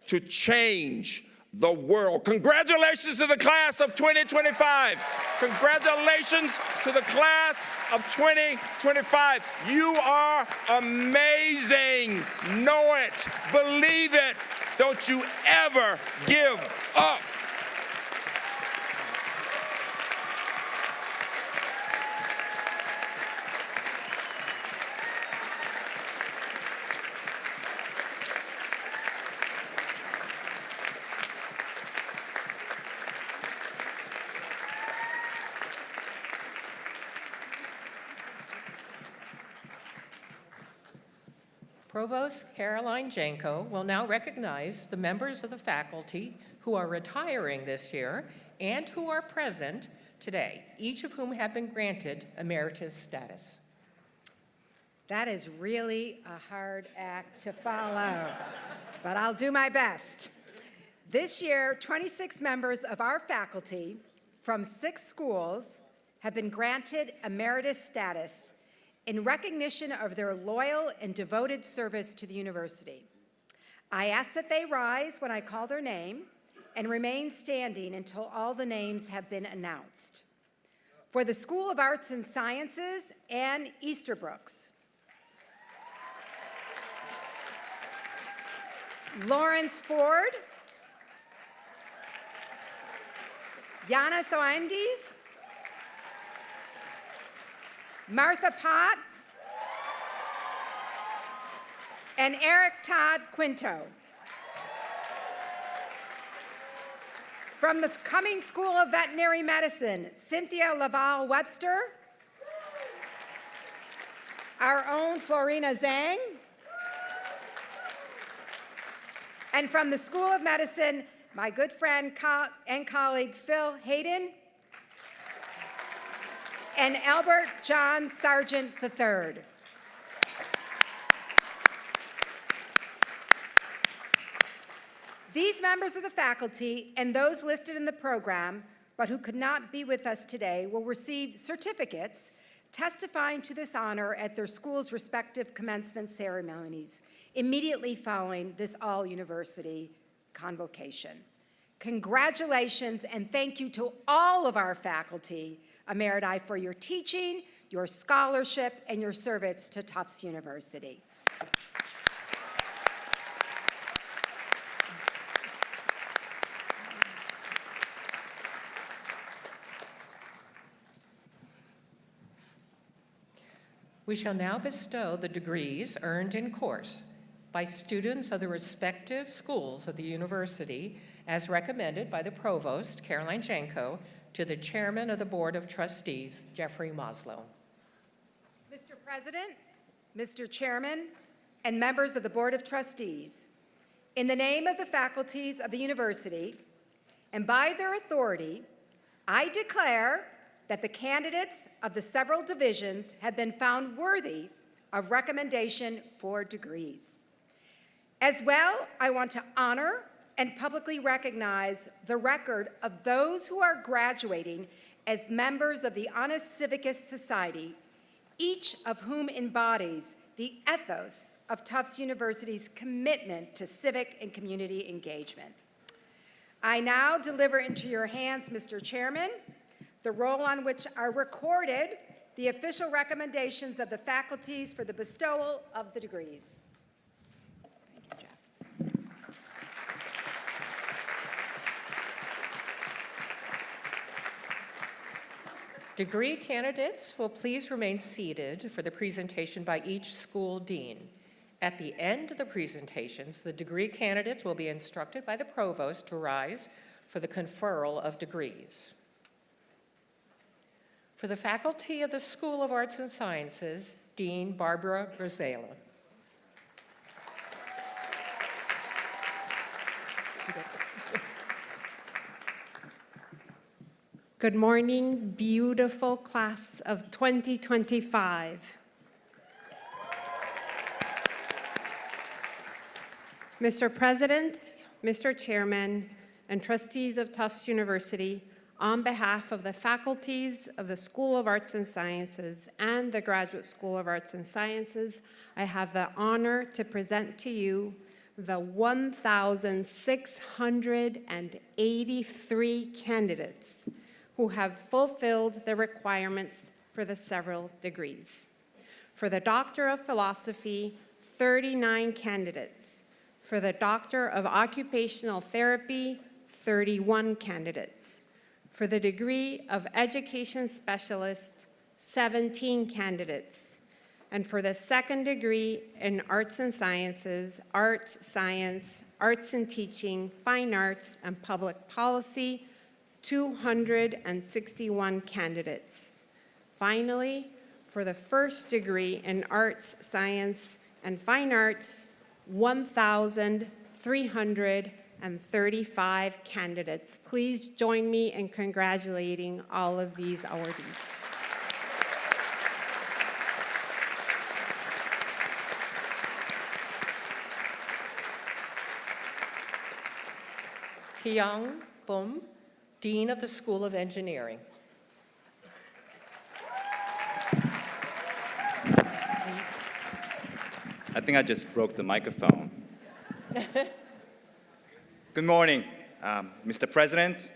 to change the world. Congratulations to the class of 2025. Congratulations to the class of 2025. You are amazing. Know it. Believe it. Don't you ever give up. Provost Caroline Janko will now recognize the members of the faculty who are retiring this year and who are present today, each of whom have been granted emeritus status. That is really a hard act to follow, but I'll do my best. This year, 26 members of our faculty from 6 schools have been granted emeritus status in recognition of their loyal and devoted service to the university. I ask that they rise when I call their name and remain standing until all the names have been announced. For the School of Arts and Sciences, Ann Easterbrooks. Lawrence Ford. Yana Soandes. Martha Pott, and Eric Todd Quinto. From the Cummings School of Veterinary Medicine, Cynthia Laval Webster, our own Florina Zhang. And from the School of Medicine, my good friend and colleague Phil Hayden. And Albert John Sargent III. These members of the faculty and those listed in the program, but who could not be with us today, will receive certificates testifying to this honor at their school's respective commencement ceremonies immediately following this all-university convocation. Congratulations and thank you to all of our faculty emeriti for your teaching, your scholarship, and your service to Tufts University. We shall now bestow the degrees earned in course by students of the respective schools of the university as recommended by the Provost, Caroline Janko, to the Chairman of the Board of Trustees, Jeffrey Moslow. Mr. President, Mr. Chairman, and members of the Board of Trustees, in the name of the faculties of the university and by their authority, I declare that the candidates of the several divisions have been found worthy of recommendation for degrees. As well, I want to honor and publicly recognize the record of those who are graduating as members of the Honest Civicus Society, each of whom embodies the ethos of Tufts University's commitment to civic and community engagement. I now deliver into your hands, Mr. Chairman, the roll on which are recorded the official recommendations of the faculties for the bestowal of the degrees. Thank you, Jeff. Degree candidates will please remain seated for the presentation by each school dean. At the end of the presentations, the degree candidates will be instructed by the provost to rise for the conferral of degrees. For the faculty of the School of Arts and Sciences, Dean Barbara Brazela. Good morning, beautiful class of 2025. Mr. President, Mr. Chairman, and trustees of Tufts University, on behalf of the faculties of the School of Arts and Sciences and the Graduate School of Arts and Sciences, I have the honor to present to you the 1,683 candidates who have fulfilled the requirements for the several degrees. For the Doctor of Philosophy, 39 candidates. For the Doctor of Occupational Therapy, 31 candidates. For the degree of Education Specialist, 17 candidates. And for the second degree in Arts and Sciences, Arts, Science, Arts and Teaching, Fine Arts, and Public Policy, 261 candidates. Finally, for the first degree in Arts, Science, and Fine Arts, 1,335 candidates. Please join me in congratulating all of these awardees. Hyung Bum, Dean of the School of Engineering. I think I just broke the microphone. Good morning, Mr. President,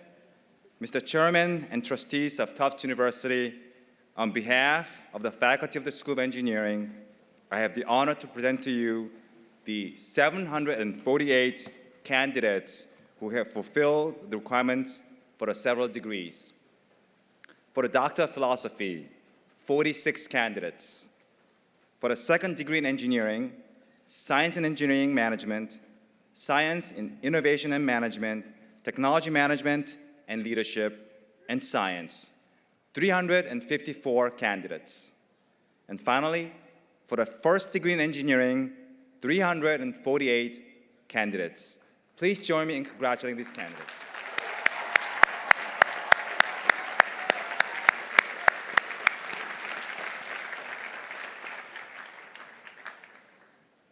Mr. Chairman, and trustees of Tufts University. On behalf of the faculty of the School of Engineering, I have the honor to present to you the 748 candidates who have fulfilled the requirements for the several degrees. For the Doctor of Philosophy, 46 candidates. For the second degree in Engineering, Science and Engineering Management, Science in Innovation and Management, Technology Management and Leadership, and Science, 354 candidates. And finally, For the first degree in engineering, 348 candidates. Please join me in congratulating these candidates.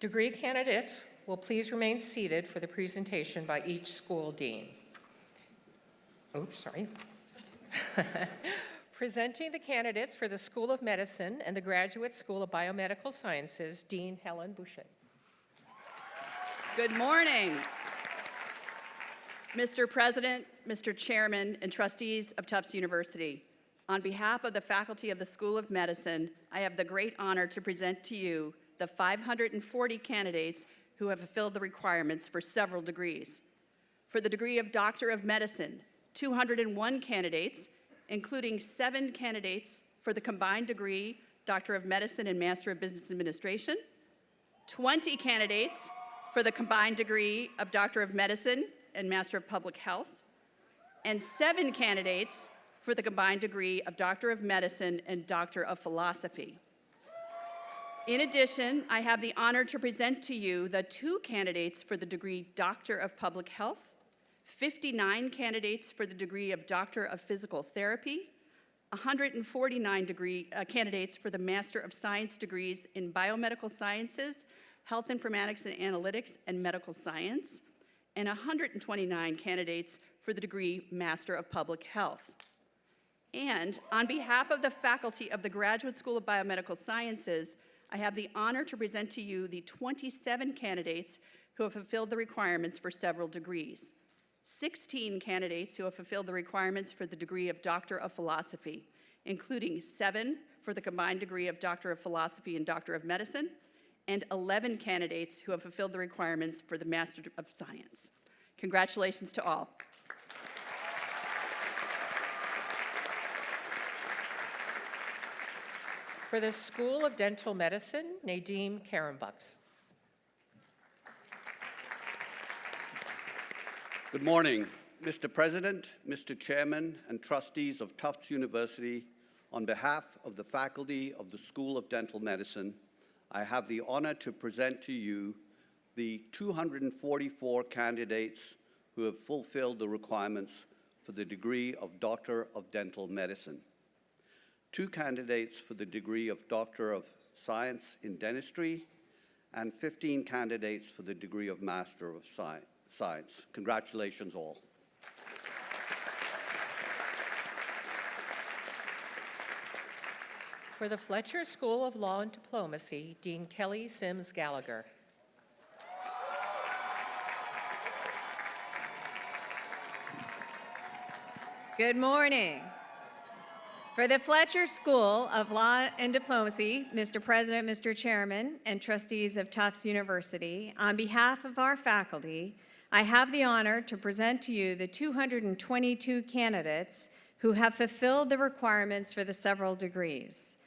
Degree candidates will please remain seated for the presentation by each school dean. Oops, sorry. Presenting the candidates for the School of Medicine and the Graduate School of Biomedical Sciences, Dean Helen Boucher. Good morning. Mr. President, Mr. Chairman, and trustees of Tufts University, on behalf of the faculty of the School of Medicine, I have the great honor to present to you the 540 candidates who have fulfilled the requirements for several degrees. For the degree of Doctor of Medicine, 201 candidates, including 7 candidates for the combined degree Doctor of Medicine and Master of Business Administration, 20 candidates for the combined degree of Doctor of Medicine and Master of Public Health, and 7 candidates for the combined degree of Doctor of Medicine and Doctor of Philosophy. In addition, I have the honor to present to you the 2 candidates for the degree Doctor of Public Health, 59 candidates for the degree of Doctor of Physical Therapy, 149 candidates for the Master of Science degrees in Biomedical Sciences, Health Informatics and Analytics, and Medical Science, and 129 candidates for the degree Master of Public Health. And on behalf of the faculty of the Graduate School of Biomedical Sciences, I have the honor to present to you the 27 candidates who have fulfilled the requirements for several degrees. 16 candidates who have fulfilled the requirements for the degree of Doctor of Philosophy, including 7 for the combined degree of Doctor of Philosophy and Doctor of Medicine, and 11 candidates who have fulfilled the requirements for the Master of Science. Congratulations to all. For the School of Dental Medicine, Nadim Karambuks. Good morning, Mr. President, Mr. Chairman, and trustees of Tufts University. On behalf of the faculty of the School of Dental Medicine, I have the honor to present to you the 244 candidates who have fulfilled the requirements for the degree of Doctor of Dental Medicine. 2 candidates for the degree of Doctor of Science in Dentistry, and 15 candidates for the degree of Master of Science. Congratulations all. For the Fletcher School of Law and Diplomacy, Dean Kelly Sims Gallagher. Good morning. For the Fletcher School of Law and Diplomacy, Mr. President, Mr. Chairman, and trustees of Tufts University, on behalf of our faculty, I have the honor to present to you the 222 candidates who have fulfilled the requirements for the several degrees.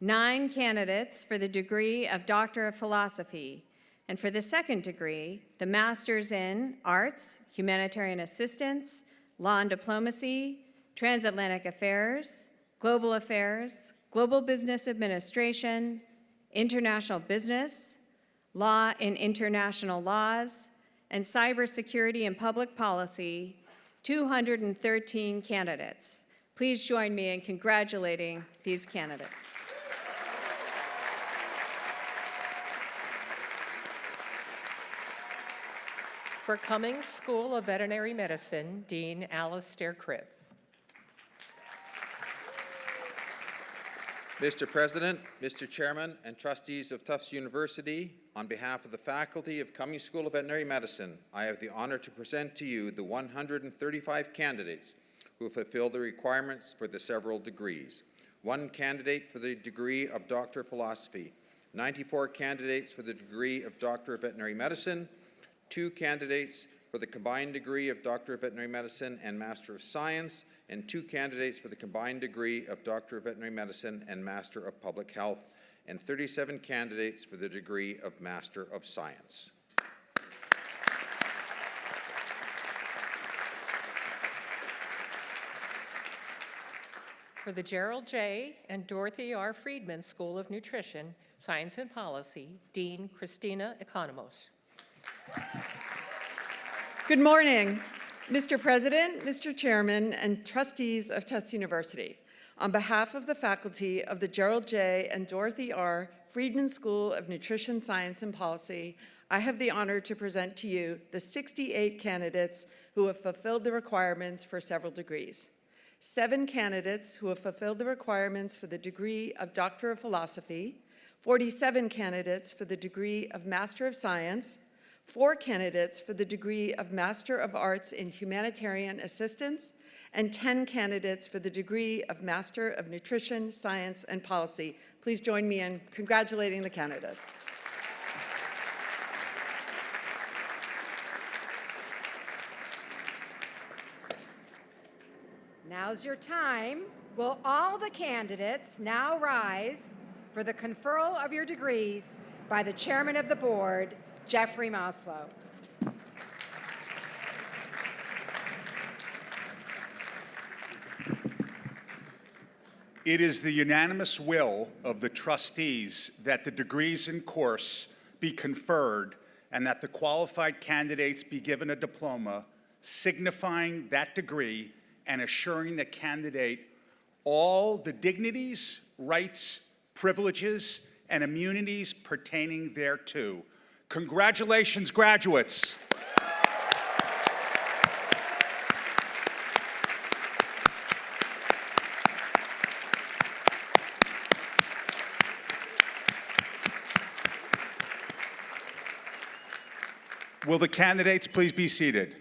9 candidates for the degree of Doctor of Philosophy, and for the second degree, the Masters in Arts, Humanitarian Assistance, Law and Diplomacy, Transatlantic Affairs, Global Business Administration, International Business, Law and International Laws, and Cybersecurity and Public Policy, 213 candidates. Please join me in congratulating these candidates. For Cummings School of Veterinary Medicine, Dean Alistair Cribb. Mr. President, Mr. Chairman, and trustees of Tufts University, on behalf of the faculty of Cummings School of Veterinary Medicine, I have the honor to present to you the 135 candidates who have fulfilled the requirements for the several degrees. 1 candidate for the degree of Doctor of Philosophy, 94 candidates for the degree of Doctor of Veterinary Medicine, 2 candidates for the combined degree of Doctor of Veterinary Medicine and Master of Science, and 2 candidates for the combined degree of Doctor of Veterinary Medicine and Master of Public Health, and 37 candidates for the degree of Master of Science. for the Gerald J. and Dorothy R. Friedman School of Nutrition, Science and Policy, Dean Christina Economos. Good morning, Mr. President, Mr. Chairman, and trustees of Tufts University. On behalf of the faculty of the Gerald J. and Dorothy R. Friedman School of Nutrition, Science, and Policy, I have the honor to present to you the 68 candidates who have fulfilled the requirements for several degrees. 7 candidates who have fulfilled the requirements for the degree of Doctor of Philosophy, 47 candidates for the degree of Master of Science, 4 candidates for the degree of Master of Arts in Humanitarian Assistance, and 10 candidates for the degree of Master of Nutrition, Science, and Policy. Please join me in congratulating the candidates. Now's your time. Will all the candidates now rise for the conferral of your degrees by the Chairman of the Board, Jeffrey Maslow. It is the unanimous will of the trustees that the degrees in course be conferred and that the qualified candidates be given a diploma signifying that degree and assuring the candidate all the dignities, rights, privileges, and immunities pertaining thereto. Congratulations, graduates. Will the candidates please be seated?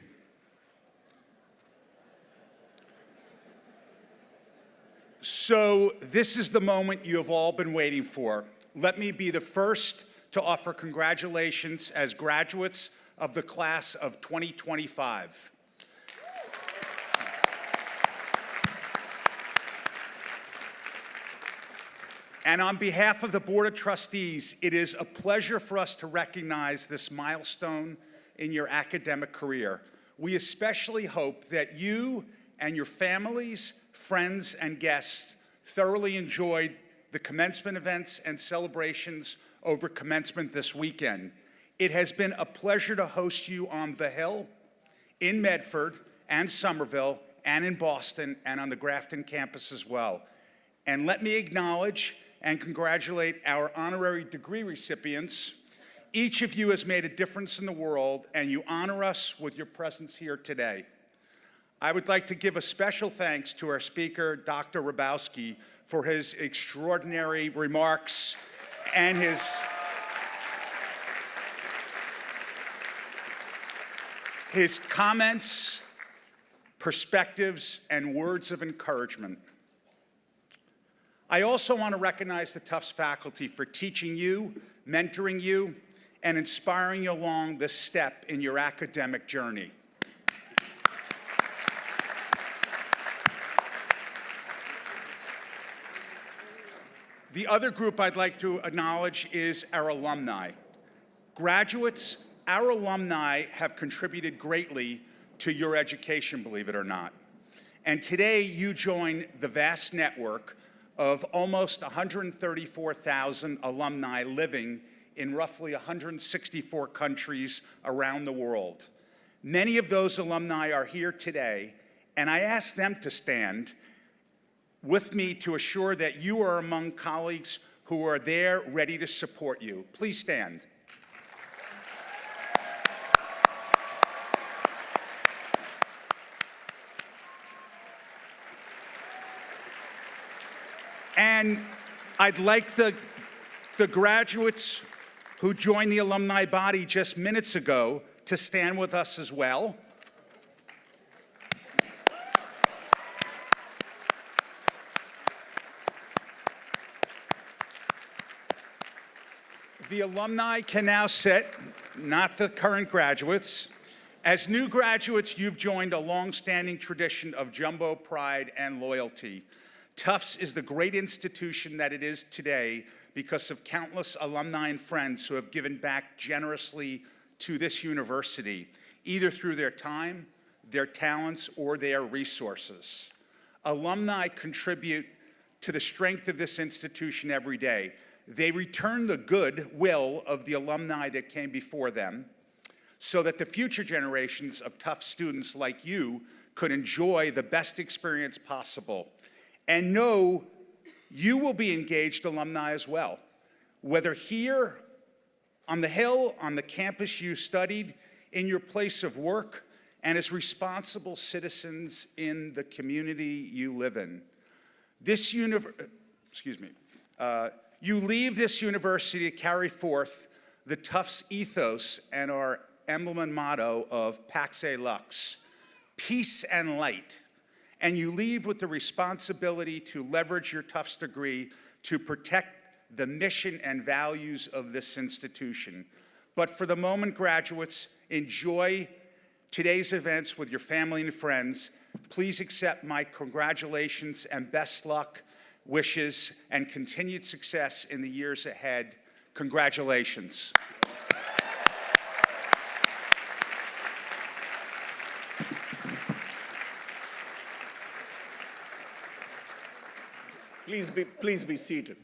So this is the moment you have all been waiting for. Let me be the first to offer congratulations as graduates of the class of 2025. And on behalf of the Board of Trustees, it is a pleasure for us to recognize this milestone in your academic career. We especially hope that you and your families, friends, and guests thoroughly enjoyed the commencement events and celebrations over commencement this weekend. It has been a pleasure to host you on the Hill, in Medford, and Somerville, and in Boston, and on the Grafton campus as well. And let me acknowledge and congratulate our honorary degree recipients. Each of you has made a difference in the world, and you honor us with your presence here today. I would like to give a special thanks to our speaker, Dr. Hrabowski, for his extraordinary remarks and his comments, perspectives, and words of encouragement. I also want to recognize the Tufts faculty for teaching you, mentoring you, and inspiring you along this step in your academic journey. The other group I'd like to acknowledge is our alumni. Graduates, our alumni have contributed greatly to your education, believe it or not. And today you join the vast network of almost 134,000 alumni living in roughly 164 countries around the world. Many of those alumni are here today, and I ask them to stand with me to assure that you are among colleagues who are there ready to support you. Please stand. And I'd like the graduates who joined the alumni body just minutes ago to stand with us as well. The alumni can now sit, not the current graduates. As new graduates, you've joined a long-standing tradition of jumbo pride and loyalty. Tufts is the great institution that it is today because of countless alumni and friends who have given back generously to this university, either through their time, their talents, or their resources. Alumni contribute to the strength of this institution every day. They return the goodwill of the alumni that came before them so that the future generations of Tufts students like you could enjoy the best experience possible. And know you will be engaged alumni as well, whether here on the Hill, on the campus you studied, in your place of work, and as responsible citizens in the community you live in. You leave this university to carry forth the Tufts ethos and our emblem and motto of Pax Lux, peace and light. And you leave with the responsibility to leverage your Tufts degree to protect the mission and values of this institution. But for the moment, graduates, enjoy today's events with your family and friends. Please accept my congratulations and best luck, wishes, and continued success in the years ahead. Congratulations. Please be seated.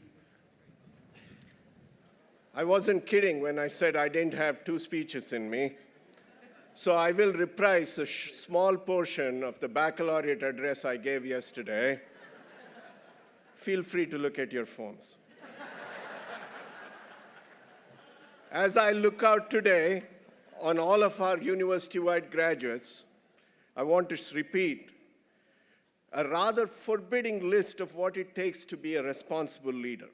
I wasn't kidding when I said I didn't have 2 speeches in me. So I will reprise a small portion of the baccalaureate address I gave yesterday. Feel free to look at your phones. As I look out today on all of our university-wide graduates, I want to repeat a rather forbidding list of what it takes to be a responsible leader.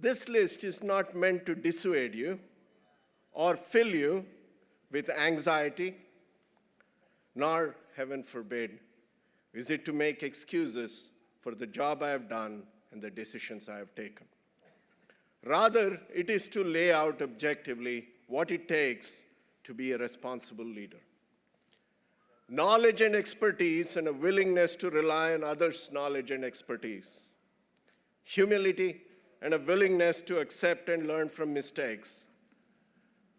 This list is not meant to dissuade you or fill you with anxiety, nor, heaven forbid, is it to make excuses for the job I have done and the decisions I have taken. Rather, it is to lay out objectively what it takes to be a responsible leader. Knowledge and expertise and a willingness to rely on others' knowledge and expertise. Humility and a willingness to accept and learn from mistakes.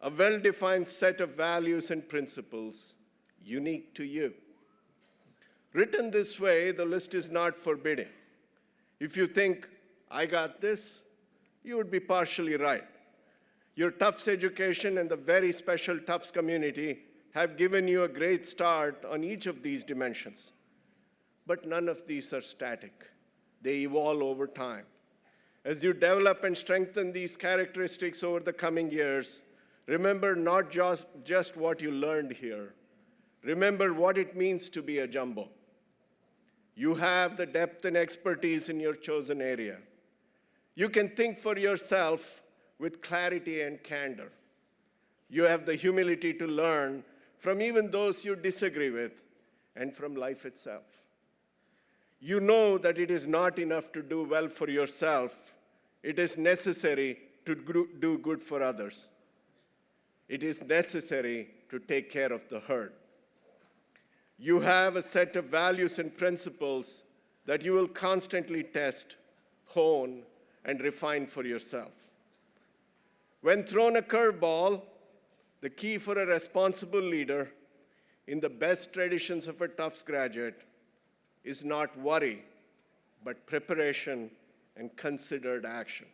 A well-defined set of values and principles unique to you. Written this way, the list is not forbidding. If you think, I got this, you would be partially right. Your Tufts education and the very special Tufts community have given you a great start on each of these dimensions. But none of these are static. They evolve over time. As you develop and strengthen these characteristics over the coming years, remember not just what you learned here. Remember what it means to be a jumbo. You have the depth and expertise in your chosen area. You can think for yourself with clarity and candor. You have the humility to learn from even those you disagree with and from life itself. You know that it is not enough to do well for yourself. It is necessary to do good for others. It is necessary to take care of the herd. You have a set of values and principles that you will constantly test, hone, and refine for yourself. When thrown a curveball, the key for a responsible leader in the best traditions of a Tufts graduate is not worry, but preparation and considered action.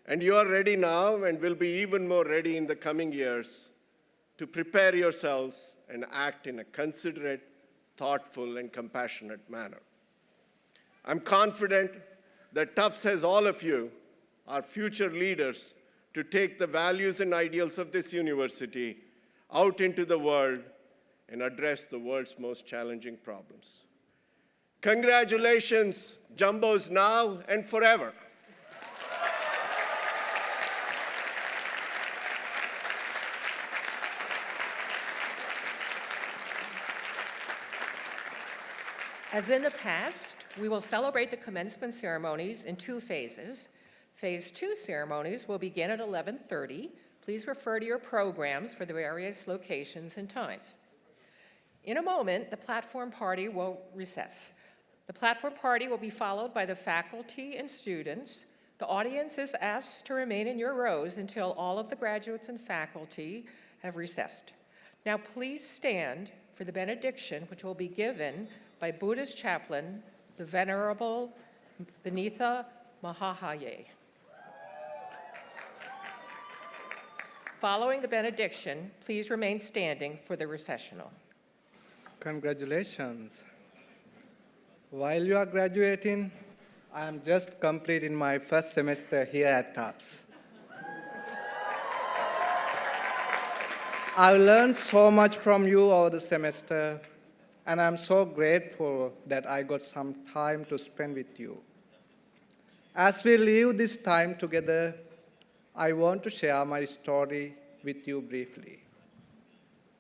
And you are ready now and will be even more ready in the coming years to prepare yourselves and act in a considerate, thoughtful, and compassionate manner. I'm confident that Tufts has all of you, our future leaders, to take the values and ideals of this university out into the world and address the world's most challenging problems. Congratulations, Jumbos now and forever. As in the past, we will celebrate the commencement ceremonies in 2 phases. Phase 2 ceremonies will begin at 11:30. Please refer to your programs for the various locations and times. In a moment, the platform party will recess. The platform party will be followed by the faculty and students. The audience is asked to remain in your rows until all of the graduates and faculty have recessed. Now please stand for the benediction, which will be given by Buddhist chaplain the Venerable Benitha Mahahaye. Following the benediction, please remain standing for the recessional. Congratulations. While you are graduating, I am just completing my first semester here at Tufts. I've learned so much from you over the semester, and I'm so grateful that I got some time to spend with you. As we leave this time together, I want to share my story with you briefly.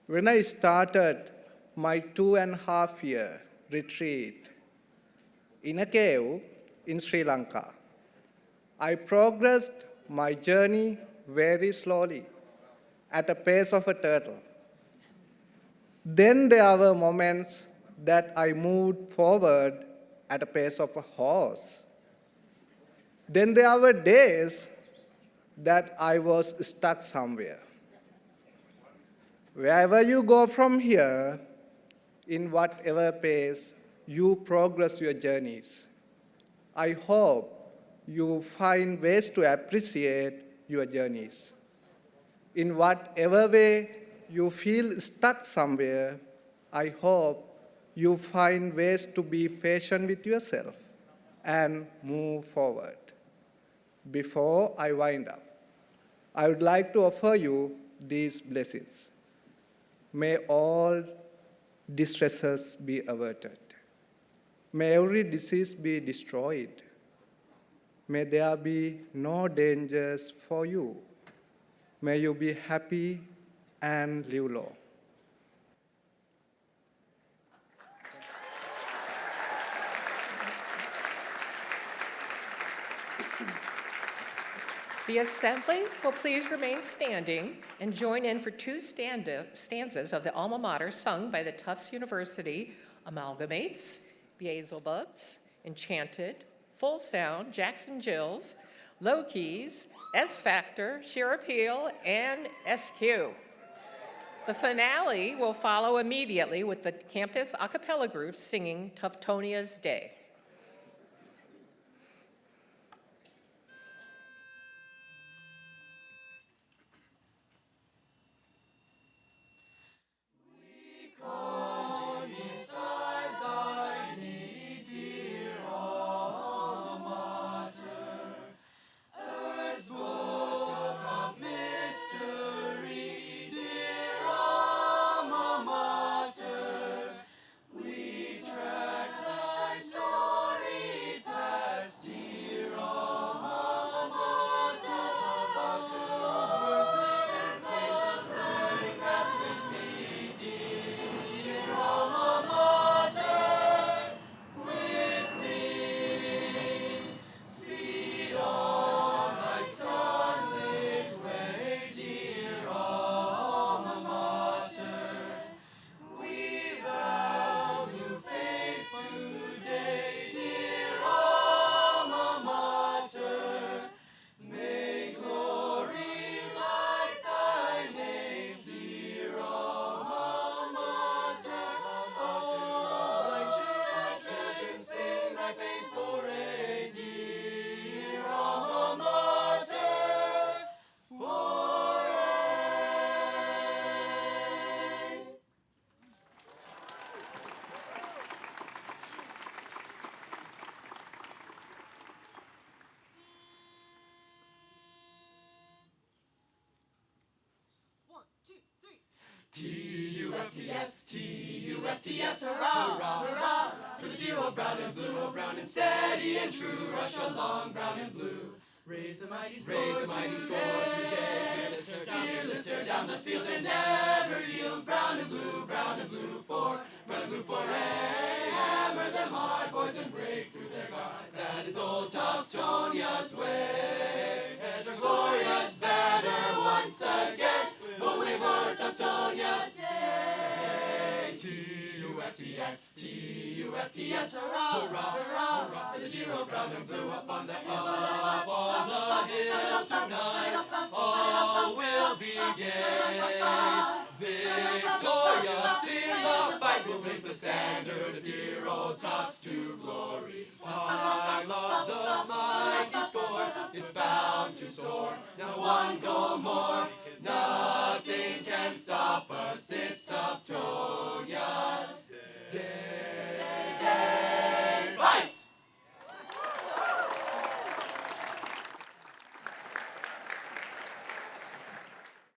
When I started my 2.5-year retreat in a cave in Sri Lanka, I progressed my journey very slowly at a pace of a turtle. Then there were moments that I moved forward at a pace of a horse. Then there were days that I was stuck somewhere. Wherever you go from here, in whatever pace you progress your journeys, I hope you find ways to appreciate your journeys. In whatever way you feel stuck somewhere, I hope you find ways to be patient with yourself and move forward. Before I wind up, I would like to offer you these blessings. May all distresses be averted. May every disease be destroyed. May there be no dangers for you. May you be happy and live long. The Assembly will please remain standing and join in for two stanzas of the alma mater sung by the Tufts University Amalgamates, Beelzebubs, Enchanted, Full Sound, Jackson Jills, Low Keys, S Factor, Sheer Appeal, and SQ. The finale will follow immediately with the campus a cappella groups singing Tuftonia's Day. T-U-F-T-S, T-U-F-T-S, hurrah, hurrah, hurrah, for the dear old brown and blue, old brown and steady and true, rush along, brown and blue. Raise a mighty score today, fearless tear down the field and never yield, brown and blue for, brown and blue for, hey, hammer them hard, boys, and break through their guard. That is old Tuftonia's way, and our glorious banner once again will wave o'er Tuftonia's day. T-U-F-T-S, T-U-F-T-S, hurrah, hurrah, hurrah, for the dear old brown and blue up on the hill tonight. All will be gay, victorious in the fight. We'll raise the standard of dear old Tufts to glory. more, it's bound to soar. Now one goal more, nothing can stop us.